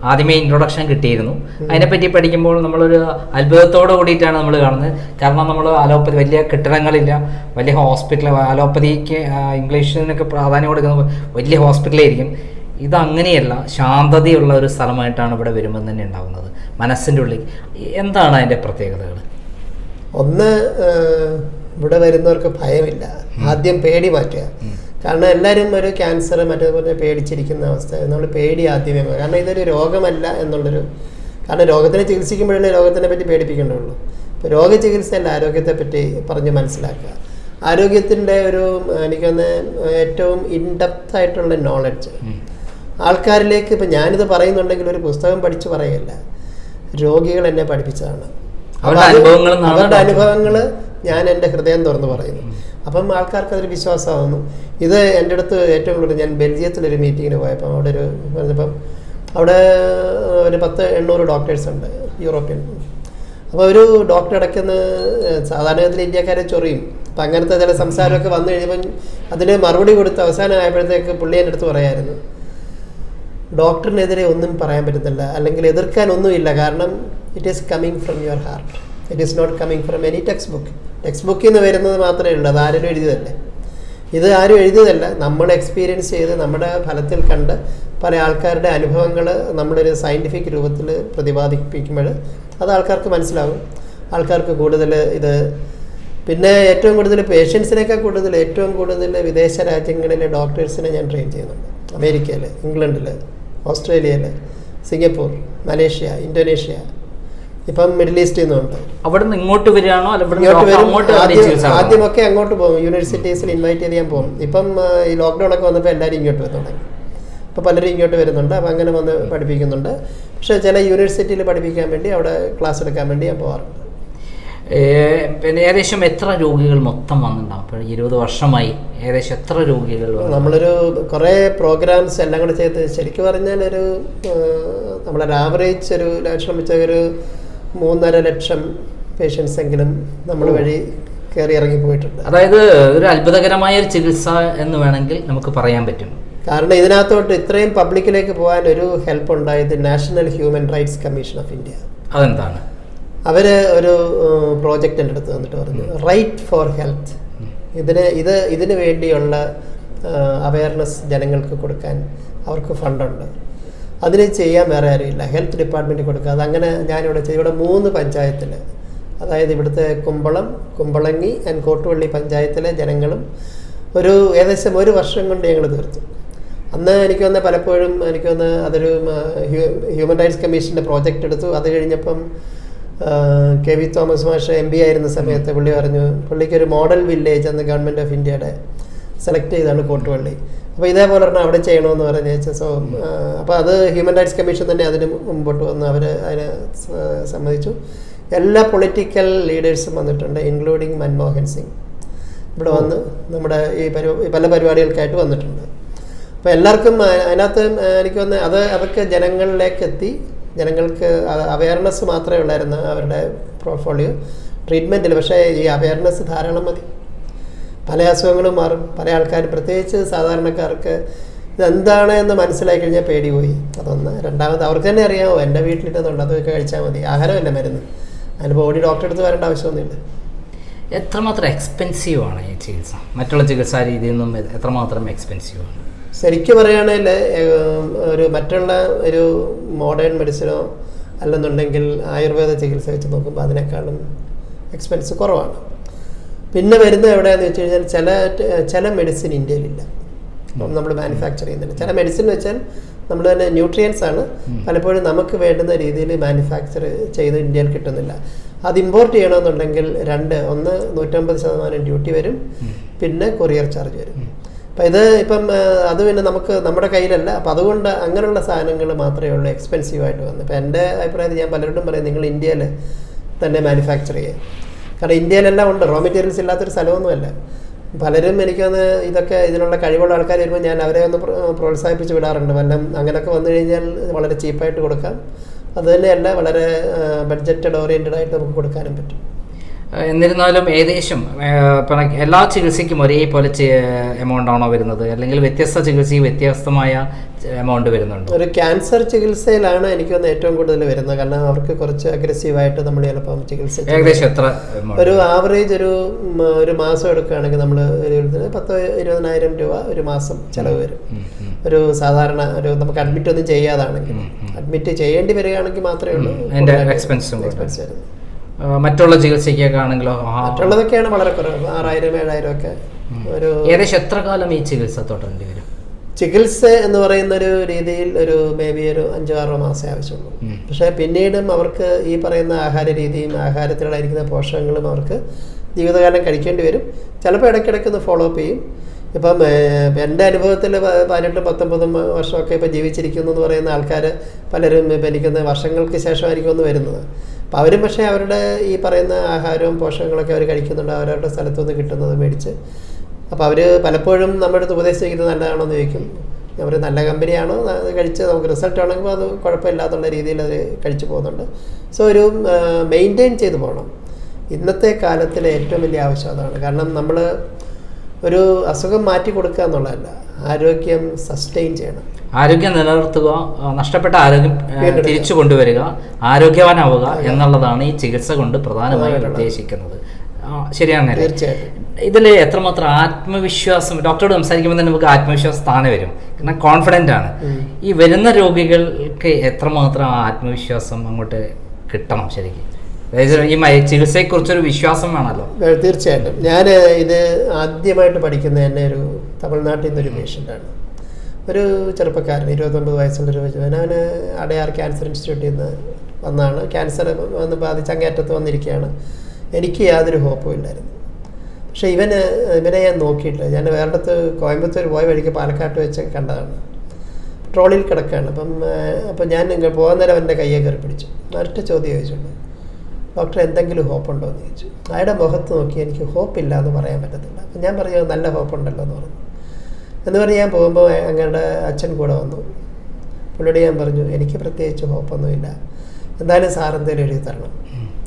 ആദ്യമേ ഇൻട്രൊഡക്ഷൻ കിട്ടിയിരുന്നു. അതിനെപ്പറ്റി പഠിക്കുമ്പോൾ നമ്മളൊരു അത്ഭുതത്തോട് കൂടിയിട്ടാണ് നമ്മൾ കാണുന്നത്. കാരണം നമ്മൾ അലോപ്പതി, വലിയ കെട്ടിടങ്ങളില്ല, വലിയ ഹോസ്പിറ്റൽ, അലോപ്പതിക്ക് ഇംഗ്ലീഷിനൊക്കെ പ്രാധാന്യം കൊടുക്കുന്ന വലിയ ഹോസ്പിറ്റലായിരിക്കും. ഇതങ്ങനെയല്ല, ശാന്തതയുള്ള ഒരു സ്ഥലമായിട്ടാണ് ഇവിടെ വരുമ്പോൾ തന്നെ ഉണ്ടാകുന്നത്. മനസ്സിൻ്റെ ഉള്ളിൽ എന്താണ് അതിൻ്റെ പ്രത്യേകതകൾ? ഒന്ന്, ഇവിടെ വരുന്നവർക്ക് ഭയമില്ല. ആദ്യം പേടി മാറ്റുക. കാരണം എല്ലാവരും ഒരു ക്യാൻസർ മറ്റേപോലെ പേടിച്ചിരിക്കുന്ന അവസ്ഥ. നമ്മൾ പേടി ആദ്യമേ, കാരണം ഇതൊരു രോഗമല്ല എന്നുള്ളൊരു, കാരണം രോഗത്തിനെ ചികിത്സിക്കുമ്പോഴല്ലേ രോഗത്തിനെ പറ്റി പേടിപ്പിക്കേണ്ടതുള്ളൂ. ഇപ്പോൾ രോഗചികിത്സയല്ല, ആരോഗ്യത്തെ പറ്റി പറഞ്ഞ് മനസ്സിലാക്കുക. ആരോഗ്യത്തിൻ്റെ എനിക്കൊന്ന് ഏറ്റവും ഇൻഡെപ്ത് ആയിട്ടുള്ള നോളജ് ആൾക്കാരിലേക്ക്. ഇപ്പം ഞാനിത് പറയുന്നുണ്ടെങ്കിൽ ഒരു പുസ്തകം പഠിച്ച് പറയല്ല, രോഗികൾ എന്നെ പഠിപ്പിച്ചതാണ്. അവരുടെ അനുഭവങ്ങൾ ഞാൻ എൻ്റെ ഹൃദയം തുറന്ന് പറയുന്നു. അപ്പം ആൾക്കാർക്ക് അതൊരു വിശ്വാസമാകുന്നു. ഇത് എൻ്റെ അടുത്ത് ഏറ്റവും കൂടുതൽ, ഞാൻ ബെൽജിയത്തിലൊരു മീറ്റിങ്ങിന് പോയപ്പം അവിടെ ഒരു 10-800 ഡോക്ടേഴ്സ് ഉണ്ട്, യൂറോപ്യൻ. അപ്പോൾ ഒരു ഡോക്ടർ ഇടയ്ക്കുന്ന സാധാരണത്തിൽ ഇന്ത്യക്കാരെ ചൊറിയും. അപ്പം അങ്ങനത്തെ ചില സംസാരമൊക്കെ വന്നു കഴിഞ്ഞപ്പം അതിന് മറുപടി കൊടുത്ത് അവസാനമായപ്പോഴത്തേക്ക് പുള്ളി എൻ്റെ അടുത്ത് പറയായിരുന്നു, ഡോക്ടറിനെതിരെ ഒന്നും പറയാൻ പറ്റുന്നില്ല, അല്ലെങ്കിൽ എതിർക്കാൻ ഒന്നുമില്ല, കാരണം it is coming from your heart. It is not coming from any text ബുക്കിൽ നിന്ന് വരുന്നത് മാത്രമേ ഉള്ളൂ, അത് ആരും എഴുതിയതല്ലേ. ഇത് ആരും എഴുതിയതല്ല, നമ്മൾ എക്സ്പീരിയൻസ് ചെയ്ത് നമ്മുടെ ഫലത്തിൽ കണ്ട് പല ആൾക്കാരുടെ അനുഭവങ്ങൾ നമ്മളൊരു സയൻറ്റിഫിക് രൂപത്തിൽ പ്രതിപാദിപ്പിക്കുമ്പോൾ അത് ആൾക്കാർക്ക് മനസ്സിലാവും. ആൾക്കാർക്ക് കൂടുതൽ ഇത്, പിന്നെ ഏറ്റവും കൂടുതൽ പേഷ്യൻസിനേക്കാൾ കൂടുതൽ ഏറ്റവും കൂടുതൽ വിദേശ രാജ്യങ്ങളിലെ ഡോക്ടേഴ്സിനെ ഞാൻ ട്രെയിൻ ചെയ്യുന്നുണ്ട്. അമേരിക്കയിൽ, ഇംഗ്ലണ്ടിൽ, ഓസ്ട്രേലിയയിൽ, സിംഗപ്പൂർ, മലേഷ്യ, ഇന്തോനേഷ്യ, ഇപ്പം മിഡിൽ ഈസ്റ്റിൽ നിന്നുണ്ട്. അവിടെ നിന്ന് ഇങ്ങോട്ട് വരികയാണോ? ആദ്യമൊക്കെ അങ്ങോട്ട് പോകും, യൂണിവേഴ്സിറ്റീസിൽ ഇൻവൈറ്റ് ചെയ്ത് ഞാൻ പോകും. ഇപ്പം ഈ ലോക്ക്ഡൗൺ ഒക്കെ വന്നപ്പോൾ എല്ലാവരും ഇങ്ങോട്ട് വന്നു തുടങ്ങി. അപ്പോൾ പലരും ഇങ്ങോട്ട് വരുന്നുണ്ട്, അപ്പോൾ അങ്ങനെ വന്ന് പഠിപ്പിക്കുന്നുണ്ട്. പക്ഷേ ചില യൂണിവേഴ്സിറ്റിയിൽ പഠിപ്പിക്കാൻ വേണ്ടി അവിടെ ക്ലാസ് എടുക്കാൻ വേണ്ടി ഞാൻ പോകാറുണ്ട്. പിന്നെ ഏകദേശം എത്ര രോഗികൾ മൊത്തം വന്നിട്ടുണ്ടാവും? ഇപ്പോൾ 20 വർഷമായി ഏകദേശം എത്ര രോഗികൾ? നമ്മളൊരു കുറേ പ്രോഗ്രാംസ് എല്ലാം കൂടെ ചെയ്ത് ശരിക്കും പറഞ്ഞാൽ ഒരു നമ്മളൊരു ആവറേജ് ഒരു ശ്രമിച്ച ഒരു 3.5 ലക്ഷം പേഷ്യൻസ് എങ്കിലും നമ്മൾ വഴി കയറി ഇറങ്ങി പോയിട്ടുണ്ട്. അതായത് ഒരു അത്ഭുതകരമായ ഒരു ചികിത്സ എന്ന് വേണമെങ്കിൽ നമുക്ക് പറയാൻ പറ്റും. കാരണം ഇതിനകത്തോട്ട് ഇത്രയും പബ്ലിക്കിലേക്ക് പോകാൻ ഒരു ഹെൽപ്പ് ഉണ്ടായത് national human rights commission of India. അതെന്താണ്? അവർ ഒരു പ്രോജക്റ്റ് എൻ്റെ അടുത്ത് വന്നിട്ട് പറഞ്ഞു, റൈറ്റ് ഫോർ ഹെൽത്ത്. ഇതിന് വേണ്ടിയുള്ള അവയർനെസ് ജനങ്ങൾക്ക് കൊടുക്കാൻ അവർക്ക് ഫണ്ടുണ്ട്. അതിന് ചെയ്യാൻ വേറെ ആരുമില്ല, ഹെൽത്ത് ഡിപ്പാർട്ട്മെൻറ്റ് കൊടുക്കുക. അതങ്ങനെ ഞാനിവിടെ ഇവിടെ 3 പഞ്ചായത്തിൽ, അതായത് ഇവിടുത്തെ കുമ്പളം, കുമ്പളങ്ങി ആൻഡ് കോട്ടുവള്ളി പഞ്ചായത്തിലെ ജനങ്ങളും ഏകദേശം 1 വർഷം കൊണ്ട് ഞങ്ങൾ തീർത്തു. അന്ന് എനിക്ക് വന്ന് പലപ്പോഴും അതൊരു ഹ്യൂമൻ റൈറ്റ്സ് കമ്മീഷൻ്റെ പ്രോജക്റ്റ് എടുത്തു. അത് കഴിഞ്ഞപ്പം KV തോമസ് മാഷ് MP ആയിരുന്ന സമയത്ത് പുള്ളി പറഞ്ഞു, പുള്ളിക്കൊരു മോഡൽ വില്ലേജ് അന്ന് ഗവൺമെൻറ് ഓഫ് ഇന്ത്യയുടെ സെലക്ട് ചെയ്താണ് കോട്ടുവള്ളി. അപ്പോൾ ഇതേപോലെ പറഞ്ഞാൽ അവിടെ ചെയ്യണമെന്ന് പറഞ്ഞ് സോ അപ്പോൾ അത് ഹ്യൂമൻ റൈറ്റ്സ് കമ്മീഷൻ തന്നെ അതിന് മുമ്പോട്ട് വന്ന് അവർ അതിനെ സമ്മതിച്ചു. എല്ലാ പൊളിറ്റിക്കൽ ലീഡേഴ്സും വന്നിട്ടുണ്ട്, ഇൻക്ലൂഡിങ് മൻമോഹൻ സിംഗ് ഇവിടെ വന്ന് നമ്മുടെ ഈ പല പരിപാടികൾക്കായിട്ട് വന്നിട്ടുണ്ട്. അപ്പോൾ എല്ലാവർക്കും അതിനകത്ത് എനിക്ക് വന്ന് അതൊക്കെ ജനങ്ങളിലേക്ക് എത്തി. ജനങ്ങൾക്ക് അവയർനെസ് മാത്രമേ ഉള്ളായിരുന്നു അവരുടെ പോർട്ട്ഫോളിയോ ട്രീറ്റ്മെൻറ്റിൽ. പക്ഷേ ഈ അവയർനെസ് ധാരാളം മതി, പല അസുഖങ്ങളും മാറും. പല ആൾക്കാരും, പ്രത്യേകിച്ച് സാധാരണക്കാർക്ക് ഇതെന്താണ് എന്ന് മനസ്സിലാക്കി കഴിഞ്ഞാൽ പേടി പോയി. അതൊന്ന്. രണ്ടാമത് അവർക്ക് തന്നെ അറിയാമോ, എൻ്റെ വീട്ടിലിട്ടുന്നുണ്ട്, അതൊക്കെ കഴിച്ചാൽ മതി, ആഹാരമല്ല മരുന്ന്, അതിന് ബോഡി ഡോക്ടറെ അടുത്ത് വരേണ്ട ആവശ്യമൊന്നുമില്ല. എത്രമാത്രം എക്സ്പെൻസീവ് ആണ് ഈ ചികിത്സ? മറ്റുള്ള ചികിത്സാ രീതിയിൽ നിന്നും എത്രമാത്രം എക്സ്പെൻസീവ് ആണ്? ശരിക്കും പറയുകയാണെങ്കിൽ മറ്റുള്ള ഒരു മോഡേൺ മെഡിസിനോ അല്ലെന്നുണ്ടെങ്കിൽ ആയുർവേദ ചികിത്സ വെച്ച് നോക്കുമ്പോൾ അതിനേക്കാളും എക്സ്പെൻസ് കുറവാണ്. പിന്നെ വരുന്നത് എവിടെയാണെന്ന് വെച്ച് കഴിഞ്ഞാൽ ചില മെഡിസിൻ ഇന്ത്യയിലില്ല, നമ്മൾ മാനുഫാക്ചർ ചെയ്യുന്നില്ല. ചില മെഡിസിൻ വെച്ചാൽ നമ്മൾ തന്നെ ന്യൂട്രിയൻസ് ആണ്, പലപ്പോഴും നമുക്ക് വേണ്ടുന്ന രീതിയിൽ മാനുഫാക്ചർ ചെയ്ത് ഇന്ത്യയിൽ കിട്ടുന്നില്ല. അത് ഇമ്പോർട്ട് ചെയ്യണമെന്നുണ്ടെങ്കിൽ ഒന്ന് 150% ഡ്യൂട്ടി വരും, പിന്നെ കൊറിയർ ചാർജ് വരും. അപ്പം ഇപ്പം അത് പിന്നെ നമ്മുടെ കയ്യിലല്ല. അപ്പം അതുകൊണ്ട് അങ്ങനെയുള്ള സാധനങ്ങൾ മാത്രമേ ഉള്ളൂ എക്സ്പെൻസീവായിട്ട് വന്നത്. ഇപ്പം എൻ്റെ അഭിപ്രായത്തിൽ ഞാൻ പലരോടും പറയും, നിങ്ങൾ ഇന്ത്യയിൽ തന്നെ മാനുഫാക്ചർ ചെയ്യുക. കാരണം ഇന്ത്യയിലെല്ലാം ഉണ്ട്, റോ മെറ്റീരിയൽസ് ഇല്ലാത്തൊരു സ്ഥലമൊന്നുമല്ല. പലരും എനിക്കൊന്ന് ഇതിനുള്ള കഴിവുള്ള ആൾക്കാർ വരുമ്പോൾ ഞാൻ അവരെ ഒന്ന് പ്രോത്സാഹിപ്പിച്ച് വിടാറുണ്ട്. അങ്ങനെയൊക്കെ വന്നു കഴിഞ്ഞാൽ വളരെ ചീപ്പായിട്ട് കൊടുക്കാം. അതുതന്നെയല്ല, വളരെ ബഡ്ജറ്റഡ് ഓറിയൻറ്റഡ് ആയിട്ട് നമുക്ക് കൊടുക്കാനും പറ്റും. എന്നിരുന്നാലും ഏകദേശം എല്ലാ ചികിത്സയ്ക്കും ഒരേപോലെ എമൗണ്ട് ആണോ വരുന്നത്, അല്ലെങ്കിൽ വ്യത്യസ്ത ചികിത്സയ്ക്ക് വ്യത്യസ്തമായ എമൗണ്ട് വരുന്നുണ്ട്? ഒരു ക്യാൻസർ ചികിത്സയിലാണ് എനിക്കൊന്ന് ഏറ്റവും കൂടുതൽ വരുന്നത്. കാരണം അവർക്ക് കുറച്ച് അഗ്രസീവായിട്ട് നമ്മൾ ചിലപ്പം ചികിത്സ ഏകദേശം എത്ര ഒരു ആവറേജ് ഒരു മാസം എടുക്കുകയാണെങ്കിൽ നമ്മൾ 10-20,000 രൂപ ഒരു മാസം ചിലവ് വരും. ഒരു സാധാരണ നമുക്ക് അഡ്മിറ്റ് ഒന്നും ചെയ്യാതാണെങ്കിൽ, അഡ്മിറ്റ് ചെയ്യേണ്ടി വരികയാണെങ്കിൽ മാത്രമേ ഉള്ളൂ എക്സ്പെൻസ് വരുന്നത്. മറ്റുള്ള ചികിത്സയ്ക്കൊക്കെ ആണെങ്കിലോ? മറ്റുള്ളതൊക്കെയാണ് വളരെ കുറവ്, 6,000-7,000 ഒക്കെ. ഏകദേശം എത്ര കാലം ഈ ചികിത്സ തുടരേണ്ടി വരും? ചികിത്സ എന്ന് പറയുന്ന ഒരു രീതിയിൽ മേബി ഒരു 5-6 മാസമേ ആവശ്യമുള്ളൂ. പക്ഷേ പിന്നീടും അവർക്ക് ഈ പറയുന്ന ആഹാര രീതിയും ആഹാരത്തിലായിരിക്കുന്ന പോഷകങ്ങളും അവർക്ക് ജീവിതകാലം കഴിക്കേണ്ടി വരും. ചിലപ്പോൾ ഇടയ്ക്കിടയ്ക്കൊന്ന് ഫോളോ അപ്പ് ചെയ്യും. ഇപ്പം എൻ്റെ അനുഭവത്തിൽ 18-19 വർഷമൊക്കെ ഇപ്പോൾ ജീവിച്ചിരിക്കുന്നു എന്ന് പറയുന്ന ആൾക്കാർ പലരും ഇപ്പം എനിക്കൊന്ന് വർഷങ്ങൾക്ക് ശേഷമായിരിക്കും ഒന്ന് വരുന്നത്. അപ്പോൾ അവരും പക്ഷേ അവരുടെ ഈ പറയുന്ന ആഹാരവും പോഷകങ്ങളൊക്കെ അവർ കഴിക്കുന്നുണ്ട്, അവരവരുടെ സ്ഥലത്തുനിന്ന് കിട്ടുന്നത് മേടിച്ച്. അപ്പോൾ അവർ പലപ്പോഴും നമ്മുടെ അടുത്ത് ഉപദേശിക്കുന്നത് നല്ലതാണോ എന്ന് ചോദിക്കും. അവർ നല്ല കമ്പനിയാണോ, അത് കഴിച്ച് നമുക്ക് റിസൾട്ട് ആണെങ്കിൽ അത് കുഴപ്പമില്ലാത്തുള്ള രീതിയിൽ അത് കഴിച്ചു പോകുന്നുണ്ട്. സോ ഒരു മെയിൻറ്റെയിൻ ചെയ്ത് പോകണം. ഇന്നത്തെ കാലത്തിലെ ഏറ്റവും വലിയ ആവശ്യം അതാണ്. കാരണം നമ്മൾ ഒരു അസുഖം മാറ്റി കൊടുക്കുക എന്നുള്ളതല്ല, ആരോഗ്യം സസ്റ്റെയിൻ ചെയ്യണം. ആരോഗ്യം നിലനിർത്തുക, നഷ്ടപ്പെട്ട ആരോഗ്യം തിരിച്ചു കൊണ്ടുവരിക, ആരോഗ്യവാനാവുക എന്നുള്ളതാണ് ഈ ചികിത്സ കൊണ്ട് പ്രധാനമായും ഉദ്ദേശിക്കുന്നത്. ശരിയാണ്. തീർച്ചയായിട്ടും. ഇതിൽ എത്രമാത്രം ആത്മവിശ്വാസം, ഡോക്ടറോട് സംസാരിക്കുമ്പോൾ തന്നെ നമുക്ക് ആത്മവിശ്വാസം താനെ വരും, കാരണം കോൺഫിഡൻ്റ് ആണ്. ഈ വരുന്ന രോഗികൾക്ക് എത്രമാത്രം ആത്മവിശ്വാസം അങ്ങോട്ട് കിട്ടണം ശരിക്കും? അതായത് ഈ ചികിത്സയെക്കുറിച്ചൊരു വിശ്വാസം വേണമല്ലോ. തീർച്ചയായിട്ടും. ഞാൻ ഇത് ആദ്യമായിട്ട് പഠിക്കുന്ന എന്നെ ഒരു തമിഴ്നാട്ടിൽ നിന്നൊരു പേഷ്യൻ്റാണ്. ഒരു ചെറുപ്പക്കാരൻ, 29 വയസ്സുള്ളൊരു അവന് അടയാർ ക്യാൻസർ ഇൻസ്റ്റിറ്റ്യൂട്ടിൽ നിന്ന് വന്നാണ്. ക്യാൻസർ വന്ന് ബാധിച്ച് അങ്ങേറ്റത്ത് വന്നിരിക്കുകയാണ്. എനിക്ക് യാതൊരു ഹോപ്പും ഇല്ലായിരുന്നു. പക്ഷേ ഇവനെ ഞാൻ നോക്കിയിട്ടില്ല. ഞാൻ വേറെടുത്ത് കോയമ്പത്തൂർ പോയ വഴിക്ക് പാലക്കാട്ട് വെച്ച് കണ്ടതാണ്. ട്രോളിൽ കിടക്കുകയാണ്. അപ്പം ഞാൻ പോകാൻ നേരം അവൻ്റെ കയ്യെ കയറി പിടിച്ചു. ഒറ്റ ചോദ്യം ചോദിച്ചുള്ളൂ, ഡോക്ടർ എന്തെങ്കിലും ഹോപ്പുണ്ടോ എന്ന് ചോദിച്ചു. അയാളുടെ മുഖത്ത് നോക്കി എനിക്ക് ഹോപ്പില്ല എന്ന് പറയാൻ പറ്റത്തില്ല. അപ്പം ഞാൻ പറഞ്ഞു നല്ല ഹോപ്പുണ്ടല്ലോ എന്ന് പറഞ്ഞു. എന്ന് പറഞ്ഞ് ഞാൻ പോകുമ്പോൾ അങ്ങയുടെ അച്ഛൻ കൂടെ വന്നു. പുള്ളിയോട് ഞാൻ പറഞ്ഞു എനിക്ക് പ്രത്യേകിച്ച് ഹോപ്പൊന്നുമില്ല, എന്തായാലും സാർ എന്തെങ്കിലും എഴുതി തരണം,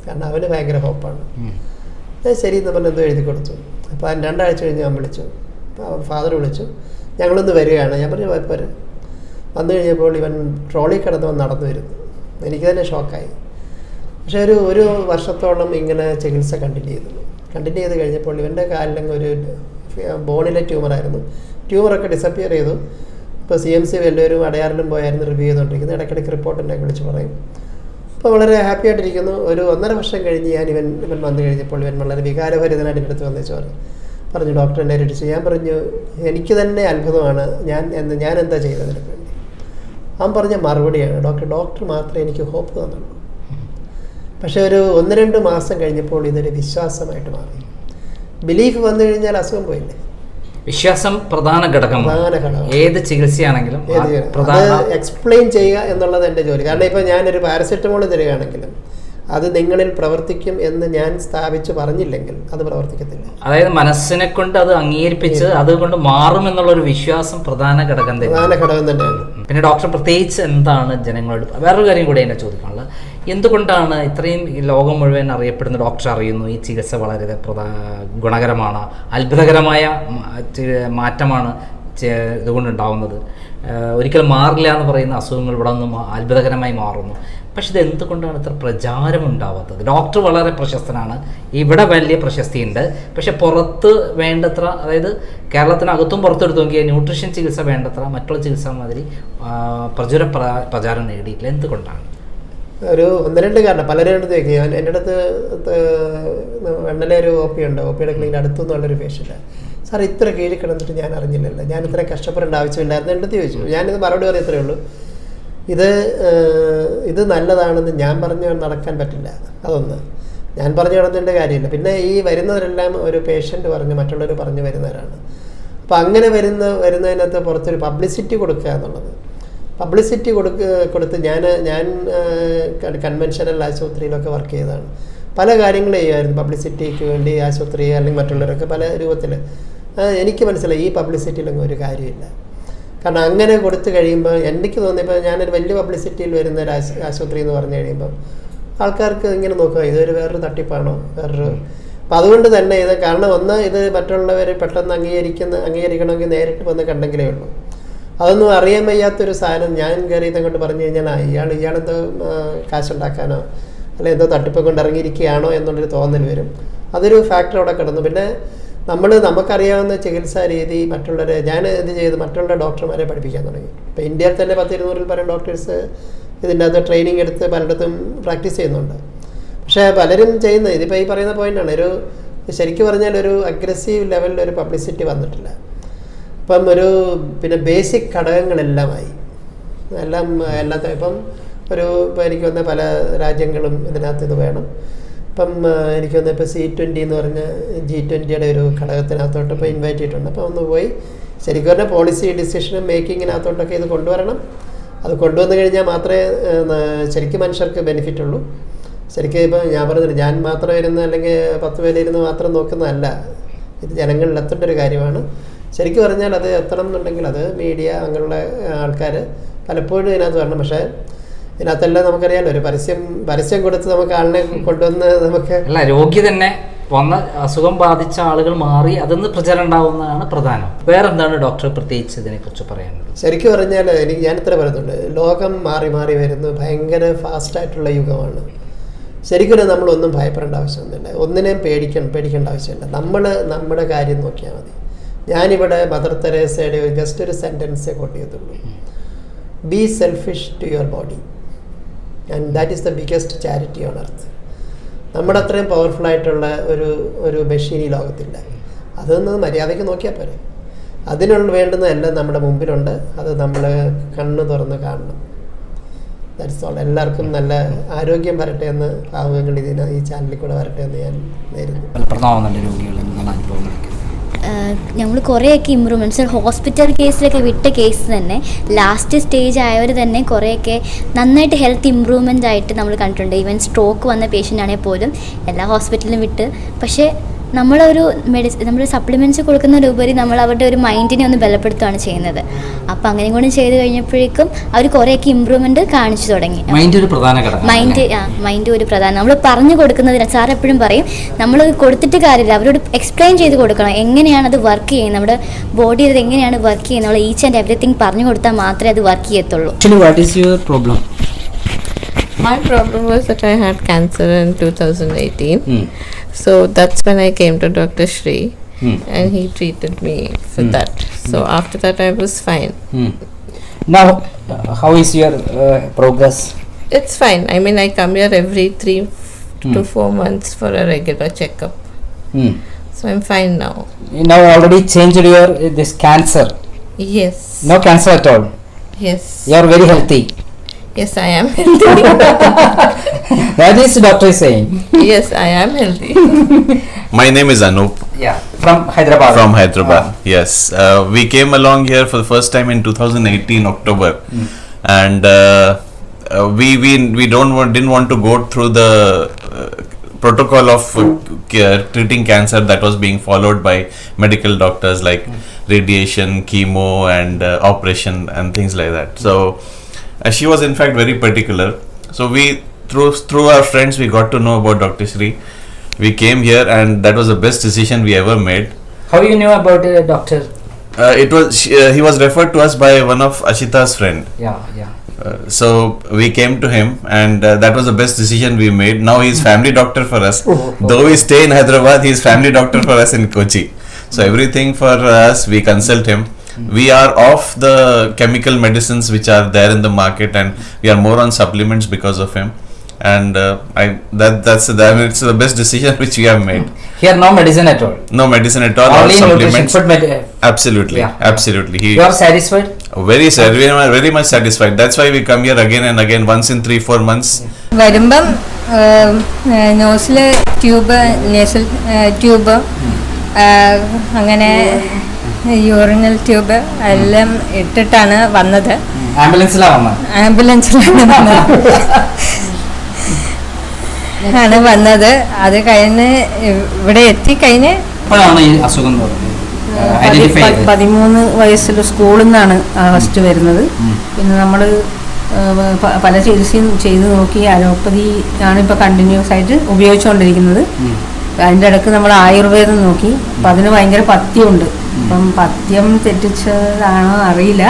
കാരണം അവന് ഭയങ്കര ഹോപ്പാണ്. ഞാൻ ശരി എന്ന് പറഞ്ഞ് എന്തോ എഴുതി കൊടുത്തു. അപ്പോൾ അവൻ 2 ആഴ്ച കഴിഞ്ഞ് ഞാൻ വിളിച്ചു. അപ്പോൾ ഫാദർ വിളിച്ചു, ഞങ്ങളൊന്ന് വരികയാണ്. ഞാൻ പറഞ്ഞു പോരെ. വന്നു കഴിഞ്ഞപ്പോൾ ഇവൻ ട്രോളി കിടന്നവൻ നടന്നു വരുന്നു. എനിക്ക് തന്നെ ഷോക്കായി. പക്ഷേ ഒരു വർഷത്തോളം ഇങ്ങനെ ചികിത്സ കണ്ടിന്യൂ ചെയ്ത് കഴിഞ്ഞപ്പോൾ ഇവൻ്റെ കാലിലങ്ങ് ഒരു ബോണിലെ ട്യൂമറായിരുന്നു. ട്യൂമറൊക്കെ ഡിസപ്പിയർ ചെയ്തു. ഇപ്പോൾ CMC എല്ലാവരും അടയാറിലും പോയായിരുന്നു റിവ്യൂ ചെയ്തുകൊണ്ടിരിക്കുന്നത്. ഇടയ്ക്കിടയ്ക്ക് റിപ്പോർട്ടിനെ വിളിച്ച് പറയും. അപ്പോൾ വളരെ ഹാപ്പി ആയിട്ടിരിക്കുന്നു. ഒരു 1.5 വർഷം കഴിഞ്ഞ് ഇവൻ വന്നു കഴിഞ്ഞപ്പോൾ ഇവൻ വളരെ വികാരഭരിതനായിട്ട് എൻ്റെ അടുത്ത് വന്നിച്ച് പറഞ്ഞു ഡോക്ടർ എന്നെ രക്ഷിച്ചു. ഞാൻ പറഞ്ഞു എനിക്ക് തന്നെ അത്ഭുതമാണ്, ഞാൻ എന്താ ചെയ്തതിന് വേണ്ടി. അവൻ പറഞ്ഞ മറുപടിയാണ്, ഡോക്ടർ മാത്രമേ എനിക്ക് ഹോപ്പ് തന്നുള്ളൂ. പക്ഷേ ഒരു 1-2 മാസം കഴിഞ്ഞപ്പോൾ ഇതൊരു വിശ്വാസമായിട്ട് മാറി. ബിലീഫ് വന്നു കഴിഞ്ഞാൽ അസുഖം പോയില്ലേ. വിശ്വാസം പ്രധാന ഘടകമാണ് ഏത് ചികിത്സയാണെങ്കിലും. എക്സ്പ്ലെയിൻ ചെയ്യുക എന്നുള്ളത് എൻ്റെ ജോലി. കാരണം ഇപ്പോൾ ഞാനൊരു പാരസെറ്റമോൾ തരികയാണെങ്കിലും അത് നിങ്ങളിൽ പ്രവർത്തിക്കും എന്ന് ഞാൻ സ്ഥാപിച്ച് പറഞ്ഞില്ലെങ്കിൽ അത് പ്രവർത്തിക്കത്തില്ല. അതായത് മനസ്സിനെ കൊണ്ട് അത് അംഗീകരിപ്പിച്ച് അതുകൊണ്ട് മാറും എന്നുള്ളൊരു വിശ്വാസം പ്രധാന ഘടകം തന്നെയാണ്. പിന്നെ ഡോക്ടർ പ്രത്യേകിച്ച് എന്താണ് ജനങ്ങളോട് വേറൊരു കാര്യം കൂടി എന്നെ ചോദിക്കാനുള്ളത്, എന്തുകൊണ്ടാണ് ഇത്രയും ലോകം മുഴുവൻ അറിയപ്പെടുന്ന ഡോക്ടർ അറിയുന്നു ഈ ചികിത്സ വളരെ ഗുണകരമാണ്, അത്ഭുതകരമായ മാറ്റമാണ് ഇതുകൊണ്ടുണ്ടാവുന്നത്, ഒരിക്കലും മാറില്ല എന്ന് പറയുന്ന അസുഖങ്ങൾ ഇവിടെ നിന്ന് അത്ഭുതകരമായി മാറുന്നു, പക്ഷെ ഇത് എന്തുകൊണ്ടാണ് ഇത്ര പ്രചാരം ഉണ്ടാവാത്തത്? ഡോക്ടർ വളരെ പ്രശസ്തനാണ്, ഇവിടെ വലിയ പ്രശസ്തിയുണ്ട്, പക്ഷെ പുറത്ത് വേണ്ടത്ര, അതായത് കേരളത്തിനകത്തും പുറത്തെടുത്ത് നോക്കിയാൽ ന്യൂട്രീഷൻ ചികിത്സ വേണ്ടത്ര മറ്റുള്ള ചികിത്സ മാതിരി പ്രചാരം നേടിയിട്ടില്ല. എന്തുകൊണ്ടാണ്? ഒരു 1-2 കാരണം. പലരും അടുത്ത് വയ്ക്കുക. എൻ്റെ അടുത്ത് വെണ്ണലെ ഒരു OP ഉണ്ട്, OPയുടെ ക്ലിനിക്കിൻ്റെ അടുത്തുനിന്നുള്ളൊരു പേഷ്യൻ്റ്. സാർ ഇത്ര കീഴിൽ കിടന്നിട്ട് ഞാൻ അറിഞ്ഞില്ലല്ലോ, ഞാൻ ഇത്ര കഷ്ടപ്പെടേണ്ട ആവശ്യമില്ലായിരുന്നു എൻ്റെ അടുത്ത് ചോദിച്ചു. ഞാനിത് മറുപടി പറയത്രേ ഉള്ളൂ, ഇത് നല്ലതാണെന്ന് ഞാൻ പറഞ്ഞ് നടക്കാൻ പറ്റില്ല. അതൊന്ന് ഞാൻ പറഞ്ഞു നടന്നതിൻ്റെ കാര്യമില്ല. പിന്നെ ഈ വരുന്നവരെല്ലാം ഒരു പേഷ്യൻ്റ് പറഞ്ഞ് മറ്റുള്ളവർ പറഞ്ഞ് വരുന്നവരാണ്. അപ്പോൾ അങ്ങനെ വരുന്നതിനകത്ത് പുറത്തൊരു പബ്ലിസിറ്റി കൊടുക്കുക എന്നുള്ളത്. പബ്ലിസിറ്റി കൊടുത്ത് ഞാൻ കൺവെൻഷനൽ ആശുപത്രിയിലൊക്കെ വർക്ക് ചെയ്തതാണ്. പല കാര്യങ്ങൾ ചെയ്യുമായിരുന്നു പബ്ലിസിറ്റിക്ക് വേണ്ടി. ആശുപത്രി അല്ലെങ്കിൽ മറ്റുള്ളവരൊക്കെ പല രൂപത്തിൽ. എനിക്ക് മനസ്സിലായി ഈ പബ്ലിസിറ്റിയിലൊന്നും ഒരു കാര്യമില്ല. കാരണം അങ്ങനെ കൊടുത്തു കഴിയുമ്പോൾ എനിക്ക് തോന്നിയപ്പോൾ ഞാനൊരു വലിയ പബ്ലിസിറ്റിയിൽ വരുന്ന ഒരു ആശുപത്രി എന്ന് പറഞ്ഞു കഴിയുമ്പോൾ ആൾക്കാർക്ക് ഇങ്ങനെ നോക്കുക, ഇതൊരു വേറൊരു തട്ടിപ്പാണോ അപ്പോൾ അതുകൊണ്ട് തന്നെ കാരണം ഇത് മറ്റുള്ളവർ പെട്ടെന്ന് അംഗീകരിക്കണമെങ്കിൽ നേരിട്ട് വന്ന് കണ്ടെങ്കിലേ ഉള്ളൂ. അതൊന്നും അറിയാൻ വയ്യാത്തൊരു സാധനം ഞാൻ കയറി ഇതങ്ങോട്ട് പറഞ്ഞു കഴിഞ്ഞാൽ ഇയാളെന്തോ കാശുണ്ടാക്കാനോ അല്ലെങ്കിൽ എന്തോ തട്ടിപ്പ് കൊണ്ട് ഇറങ്ങിയിരിക്കുകയാണോ എന്നുള്ളൊരു തോന്നൽ വരും. അതൊരു ഫാക്ടർ അവിടെ കിടന്നു. പിന്നെ നമുക്കറിയാവുന്ന ചികിത്സാ രീതി ഞാൻ ഇത് ചെയ്ത് മറ്റുള്ള ഡോക്ടർമാരെ പഠിപ്പിക്കാൻ തുടങ്ങി. ഇപ്പോൾ ഇന്ത്യയിൽ തന്നെ 10-200-ൽ പരം ഡോക്ടേഴ്സ് ഇതിൻ്റെ അകത്ത് ട്രെയിനിങ് എടുത്ത് പലയിടത്തും പ്രാക്ടീസ് ചെയ്യുന്നുണ്ട്. പക്ഷേ പലരും ചെയ്യുന്നത് ഇതിപ്പോൾ ഈ പറയുന്ന പോയിൻ്റാണ്, ശരിക്കും പറഞ്ഞാൽ ഒരു അഗ്രസീവ് ലെവലിൽ ഒരു പബ്ലിസിറ്റി വന്നിട്ടില്ല. ഇപ്പം പിന്നെ ബേസിക് ഘടകങ്ങളെല്ലാമായി ഇപ്പം എനിക്ക് വന്ന പല രാജ്യങ്ങളും ഇതിനകത്ത് ഇത് വേണം. ഇപ്പം എനിക്ക് വന്ന ഇപ്പോൾ C20 എന്ന് പറഞ്ഞ G20യുടെ ഒരു ഘടകത്തിനകത്തോട്ട് ഇപ്പോൾ ഇൻവൈറ്റ് ചെയ്തിട്ടുണ്ട്. അപ്പോൾ ഒന്ന് പോയി ശരിക്കും പറഞ്ഞാൽ പോളിസി ഡിസിഷൻ മേക്കിങ്ങിനകത്തോട്ടൊക്കെ ഇത് കൊണ്ടുവരണം. അത് കൊണ്ടുവന്നു കഴിഞ്ഞാൽ മാത്രമേ ശരിക്കും മനുഷ്യർക്ക് ബെനിഫിറ്റ് ഉള്ളൂ. ശരിക്കും ഇപ്പം ഞാൻ പറഞ്ഞില്ല, ഞാൻ മാത്രം ഇരുന്ന് അല്ലെങ്കിൽ 10 പേരിരുന്ന് മാത്രം നോക്കുന്നതല്ല, ഇത് ജനങ്ങളിൽ എത്തേണ്ട ഒരു കാര്യമാണ്. ശരിക്കും പറഞ്ഞാൽ അത് എത്തണം എന്നുണ്ടെങ്കിൽ അത് മീഡിയ അങ്ങനെയുള്ള ആൾക്കാർ പലപ്പോഴും ഇതിനകത്ത് വരണം. പക്ഷേ ഇതിനകത്തെല്ലാം നമുക്കറിയാമല്ലോ, ഒരു പരസ്യം കൊടുത്ത് നമുക്ക് ആളിനെ കൊണ്ടുവന്ന് നമുക്ക് രോഗി തന്നെ വന്ന അസുഖം ബാധിച്ച ആളുകൾ മാറി അതൊന്ന് പ്രചരണം ഉണ്ടാവുന്നതാണ് പ്രധാനം. വേറെന്താണ് ഡോക്ടർ പ്രത്യേകിച്ച് ഇതിനെക്കുറിച്ച് പറയാനുള്ളത്? ശരിക്കും പറഞ്ഞാൽ ഞാനിത്ര പറയുന്നുണ്ട്, ലോകം മാറി മാറി വരുന്നു, ഭയങ്കര ഫാസ്റ്റായിട്ടുള്ള യുഗമാണ്. ശരിക്കും നമ്മളൊന്നും ഭയപ്പെടേണ്ട ആവശ്യമൊന്നുമില്ല, ഒന്നിനെയും പേടിക്കേണ്ട ആവശ്യമില്ല. നമ്മൾ നമ്മുടെ കാര്യം നോക്കിയാൽ മതി. ഞാനിവിടെ മദർ തെരേസയുടെ ജസ്റ്റ് ഒരു സെൻറ്റൻസേ കോട്ട് ചെയ്തുള്ളൂ: be selfish to your body and that is the biggest charity on earth. നമ്മുടെ അത്രയും പവർഫുൾ ആയിട്ടുള്ള ഒരു മെഷീൻ ഈ ലോകത്തില്ല. അതൊന്ന് മര്യാദയ്ക്ക് നോക്കിയാൽ പോരെ. അതിനുള്ള വേണ്ടുന്നതെല്ലാം നമ്മുടെ മുമ്പിലുണ്ട്, അത് നമ്മൾ കണ്ണ് തുറന്ന് കാണണം. That's all. എല്ലാവർക്കും നല്ല ആരോഗ്യം വരട്ടെ എന്ന്, ഭാവങ്ങൾ ഈ ചാനലിൽ കൂടെ വരട്ടെ എന്ന് ഞാൻ നേരുന്നു. നമ്മൾ കുറേയൊക്കെ ഇമ്പ്രൂവ്മെൻറ്റ്സ് ഹോസ്പിറ്റൽ കേസിലൊക്കെ വിട്ട കേസ് തന്നെ ലാസ്റ്റ് സ്റ്റേജ് ആയവർ തന്നെ കുറേയൊക്കെ നന്നായിട്ട് ഹെൽത്ത് ഇമ്പ്രൂവ്മെൻ്റ് ആയിട്ട് നമ്മൾ കണ്ടിട്ടുണ്ട്. ഈവൻ സ്ട്രോക്ക് വന്ന പേഷ്യൻ്റ് ആണെങ്കിൽ പോലും എല്ലാ ഹോസ്പിറ്റലിലും വിട്ട്, പക്ഷേ നമ്മളൊരു നമ്മൾ സപ്ലിമെൻറ്റ്സ് കൊടുക്കുന്നതിലുപരി നമ്മൾ അവരുടെ ഒരു മൈൻഡിനെ ഒന്ന് ബലപ്പെടുത്തുകയാണ് ചെയ്യുന്നത്. അപ്പോൾ അങ്ങനെ കൂടി ചെയ്ത് കഴിഞ്ഞപ്പോഴേക്കും അവർ കുറേയൊക്കെ ഇമ്പ്രൂവ്മെൻറ്റ് കാണിച്ചു തുടങ്ങി. മൈൻഡ് ഒരു പ്രധാന ഘടകം. മൈൻഡ് ഒരു പ്രധാനം. നമ്മൾ പറഞ്ഞു കൊടുക്കുന്നതിന് സാർ എപ്പോഴും പറയും, നമ്മൾ കൊടുത്തിട്ട് കാര്യമില്ല, അവരോട് എക്സ്പ്ലെയിൻ ചെയ്ത് കൊടുക്കണം എങ്ങനെയാണ് അത് വർക്ക് ചെയ്യുന്നത്, നമ്മുടെ ബോഡി അത് എങ്ങനെയാണ് വർക്ക് ചെയ്യുന്നത്, ഈച്ച് ആൻഡ് എവറിത്തിങ് പറഞ്ഞു കൊടുത്താൽ മാത്രമേ അത് വർക്ക് ചെയ്യത്തുള്ളൂ. Actually, what is your problem? My problem was that I had cancer in 2018. So that's when I came to Dr. Shri and he treated me for that. So after that I was fine. Now, how is your progress? It's fine. I mean, I come here every 3 to 4 months for a regular checkup. So I'm fine now. You now already changed your this cancer. Yes. No cancer at all. Yes. You are very healthy. Yes, I am healthy. That is doctor is saying. Yes, I am healthy. My name is Anup. Yeah, from Hyderabad. From Hyderabad, yes. We came along here for the first time in 2018 October, and we didn't want to go through the protocol of treating cancer that was being followed by medical doctors, like radiation, chemo, and operation and things like that. So she was in fact very particular. So we through our friends we got to know about Dr. Shri. We came here and that was the best decision we ever made. How you knew about the doctor? He was referred to us by one of Ashita's friend. Yeah. So we came to him and that was the best decision we made. Now he is family doctor for us. Though we stay in Hyderabad, he is family doctor for us in Kochi. So everything for us, we consult him. We are off the chemical medicines which are there in the market and we are more on supplements because of him. And it's the best decision which we have made. Here no medicine at all. No medicine at all. Only all nutrition, supplements. Absolutely, Yeah. absolutely. You are satisfied? Very much satisfied. That's why we come here again and again, once in 3-4 months. വരുമ്പം nozzle tube, nasal tube, അങ്ങനെ urinal tube എല്ലാം ഇട്ടിട്ടാണ് വന്നത്. ആംബുലൻസിലാണ് വന്നത്. അത് കഴിഞ്ഞ് ഇവിടെ എത്തിക്കഴിഞ്ഞ് 13 വയസ്സിൽ സ്കൂളിൽ നിന്നാണ് ഫസ്റ്റ് വരുന്നത്. പിന്നെ നമ്മൾ പല ചികിത്സയും ചെയ്ത് നോക്കി. അലോപ്പതി ആണ് ഇപ്പോൾ കണ്ടിന്യൂസ് ആയിട്ട് ഉപയോഗിച്ചുകൊണ്ടിരിക്കുന്നത്. അതിൻ്റെ ഇടയ്ക്ക് നമ്മൾ ആയുർവേദം നോക്കി. അപ്പം അതിന് ഭയങ്കര പഥ്യമുണ്ട്. അപ്പം പഥ്യം തെറ്റിച്ചതാണോ അറിയില്ല,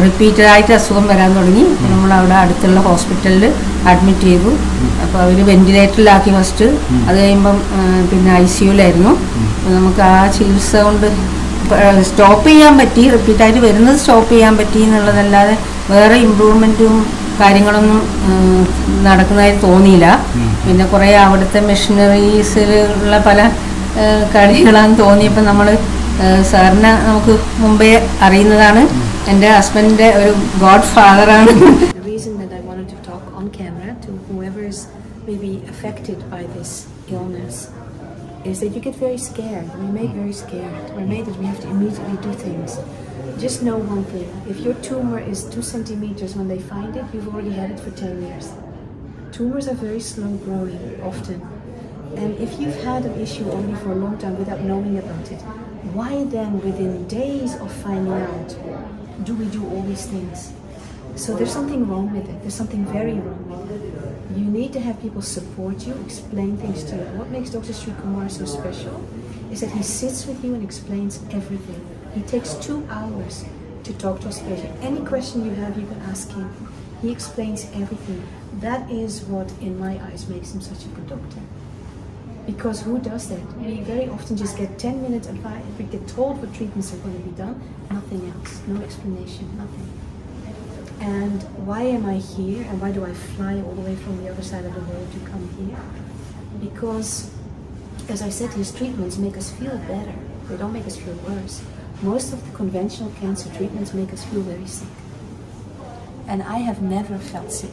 റിപ്പീറ്റഡായിട്ട് അസുഖം വരാൻ തുടങ്ങി. നമ്മൾ അവിടെ അടുത്തുള്ള ഹോസ്പിറ്റലിൽ അഡ്മിറ്റ് ചെയ്തു. അപ്പോൾ അവർ വെന്റിലേറ്ററിലാക്കി ഫസ്റ്റ്. അത് കഴിയുമ്പം പിന്നെ ICUലായിരുന്നു. നമുക്ക് ആ ചികിത്സ കൊണ്ട് സ്റ്റോപ്പ് ചെയ്യാൻ പറ്റി, റിപ്പീറ്റായിട്ട് വരുന്നത് സ്റ്റോപ്പ് ചെയ്യാൻ പറ്റി എന്നുള്ളതല്ലാതെ വേറെ ഇമ്പ്രൂവ്മെൻറ്റും കാര്യങ്ങളൊന്നും നടക്കുന്നതായിട്ട് തോന്നിയില്ല. പിന്നെ കുറേ അവിടുത്തെ മെഷീനറീസിലുള്ള പല കളികളാന്ന് തോന്നിയപ്പോൾ നമ്മൾ സാറിനെ നമുക്ക് മുമ്പേ അറിയുന്നതാണ്. എൻ്റെ ഹസ്ബൻഡിൻ്റെ ഒരു God ഫാദറാണ്. The reason that I wanted to talk on camera to whoever is maybe affected by this illness is that you get very scared. We're made very scared. We're made that we have to immediately do things. Just know one thing: if your tumor is 2 centimeters when they find it, you've already had it for 10 years. Tumors are very slow growing often. And if you've had an issue only for a long time without knowing about it, why then within days of finding out do we do all these things? So there's something wrong with it. There's something very wrong with it. You need to have people support you, explain things to you. What makes Dr. Sri Kumar so special is that he sits with you and explains everything. He takes 2 hours to talk to us patient. Any question you have, you can ask him. He explains everything. That is what, in my eyes, makes him such a good doctor. Because who does that? We very often just get 10 minutes advice. We get told what treatments are going to be done, nothing else, no explanation, nothing. And why am I here, and why do I fly all the way from the other side of the world to come here? Because, as I said, his treatments make us feel better. They don't make us feel worse. Most of the conventional cancer treatments make us feel very sick. And I have never felt sick,